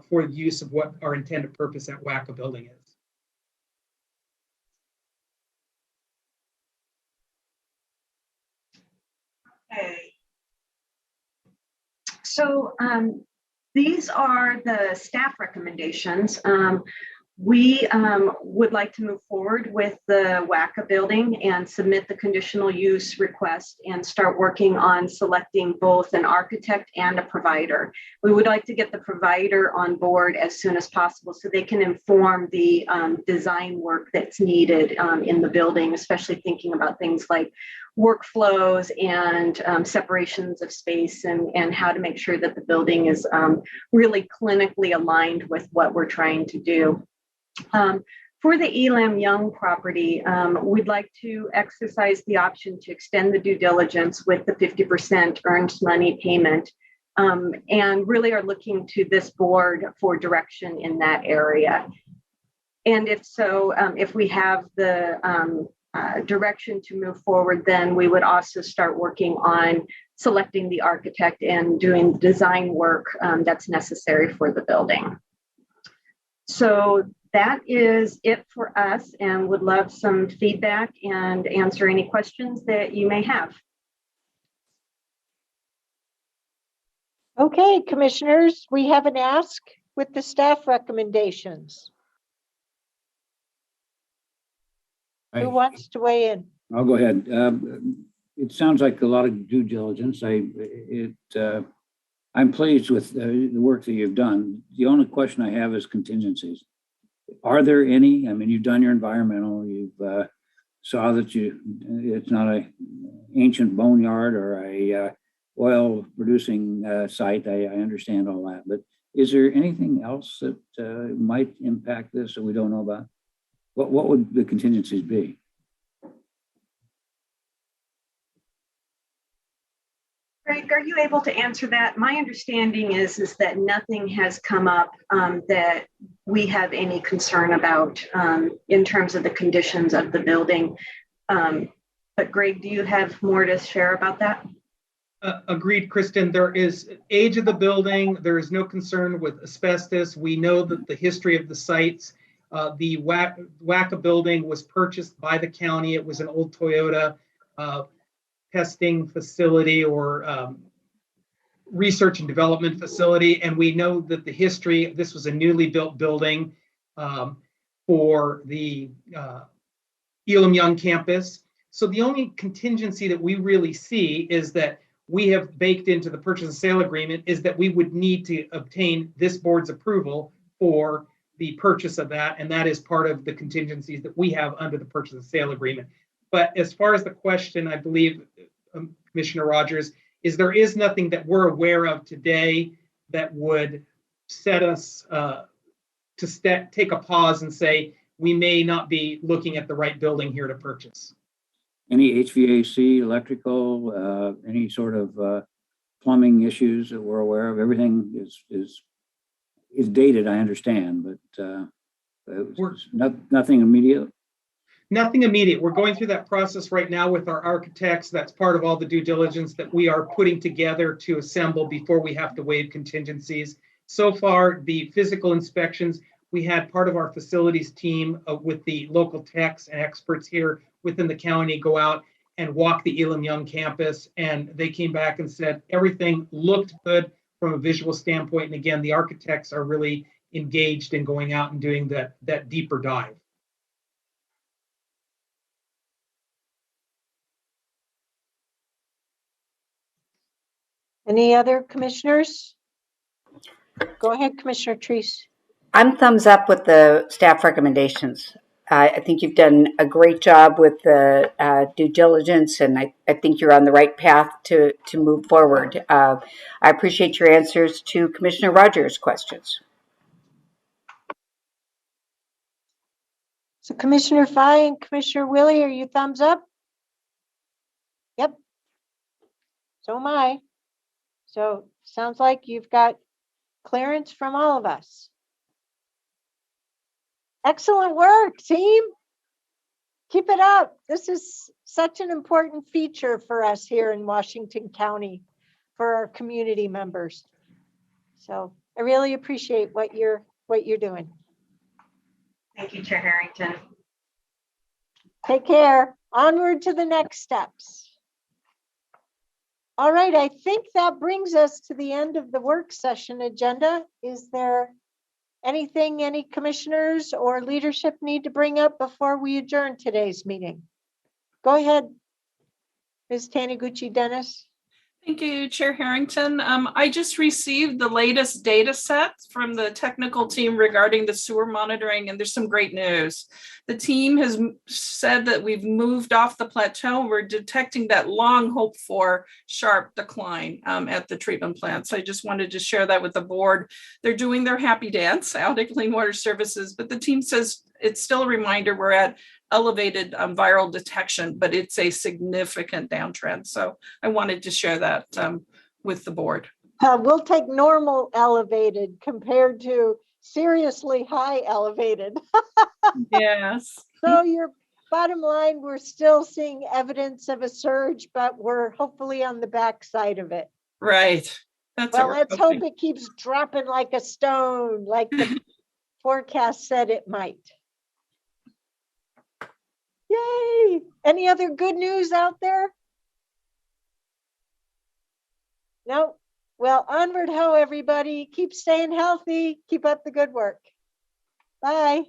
for use of what our intended purpose at WACA building is. Okay. So these are the staff recommendations. We would like to move forward with the WACA building and submit the conditional use request and start working on selecting both an architect and a provider. We would like to get the provider on board as soon as possible so they can inform the design work that's needed in the building, especially thinking about things like workflows and separations of space, and how to make sure that the building is really clinically aligned with what we're trying to do. For the Elam Young property, we'd like to exercise the option to extend the due diligence with the 50% earned money payment, and really are looking to this board for direction in that area. And if so, if we have the direction to move forward, then we would also start working on selecting the architect and doing the design work that's necessary for the building. So that is it for us, and would love some feedback and answer any questions that you may have. Okay, commissioners, we have an ask with the staff recommendations. Who wants to weigh in? I'll go ahead. It sounds like a lot of due diligence. I'm pleased with the work that you've done. The only question I have is contingencies. Are there any? I mean, you've done your environmental. You've saw that it's not a ancient boneyard or a oil producing site. I understand all that, but is there anything else that might impact this that we don't know about? What would the contingencies be? Greg, are you able to answer that? My understanding is that nothing has come up that we have any concern about in terms of the conditions of the building. But Greg, do you have more to share about that? Agreed, Kristen. There is age of the building. There is no concern with asbestos. We know that the history of the sites, the WACA building was purchased by the county. It was an old Toyota testing facility or research and development facility. And we know that the history, this was a newly built building for the Elam Young campus. So the only contingency that we really see is that we have baked into the purchase and sale agreement is that we would need to obtain this board's approval for the purchase of that. And that is part of the contingencies that we have under the purchase and sale agreement. But as far as the question, I believe, Commissioner Rogers, is there is nothing that we're aware of today that would set us to take a pause and say, we may not be looking at the right building here to purchase. Any HVAC, electrical, any sort of plumbing issues that we're aware of? Everything is dated, I understand, but nothing immediate. Nothing immediate. We're going through that process right now with our architects. That's part of all the due diligence that we are putting together to assemble before we have to waive contingencies. So far, the physical inspections, we had part of our facilities team with the local techs and experts here within the county go out and walk the Elam Young campus. And they came back and said everything looked good from a visual standpoint. And again, the architects are really engaged in going out and doing that deeper dive. Any other commissioners? Go ahead, Commissioner Treese. I'm thumbs up with the staff recommendations. I think you've done a great job with the due diligence, and I think you're on the right path to move forward. I appreciate your answers to Commissioner Rogers' questions. So Commissioner Fye and Commissioner Willie, are you thumbs up? Yep. So am I. So sounds like you've got clearance from all of us. Excellent work, team. Keep it up. This is such an important feature for us here in Washington County for our community members. So I really appreciate what you're doing. Thank you, Chair Harrington. Take care. Onward to the next steps. All right, I think that brings us to the end of the work session agenda. Is there anything any commissioners or leadership need to bring up before we adjourn today's meeting? Go ahead, Ms. Taniguchi Dennis. Thank you, Chair Harrington. I just received the latest data set from the technical team regarding the sewer monitoring, and there's some great news. The team has said that we've moved off the plateau, and we're detecting that long hoped for sharp decline at the treatment plant. So I just wanted to share that with the board. They're doing their happy dance out at Clean Water Services, but the team says it's still a reminder we're at elevated viral detection, but it's a significant downtrend. So I wanted to share that with the board. We'll take normal elevated compared to seriously high elevated. Yes. So your bottom line, we're still seeing evidence of a surge, but we're hopefully on the backside of it. Right. That's well, let's hope it keeps dropping like a stone, like the forecast said it might. Yay! Any other good news out there? No? Well, onward ho, everybody. Keep staying healthy. Keep up the good work. Bye.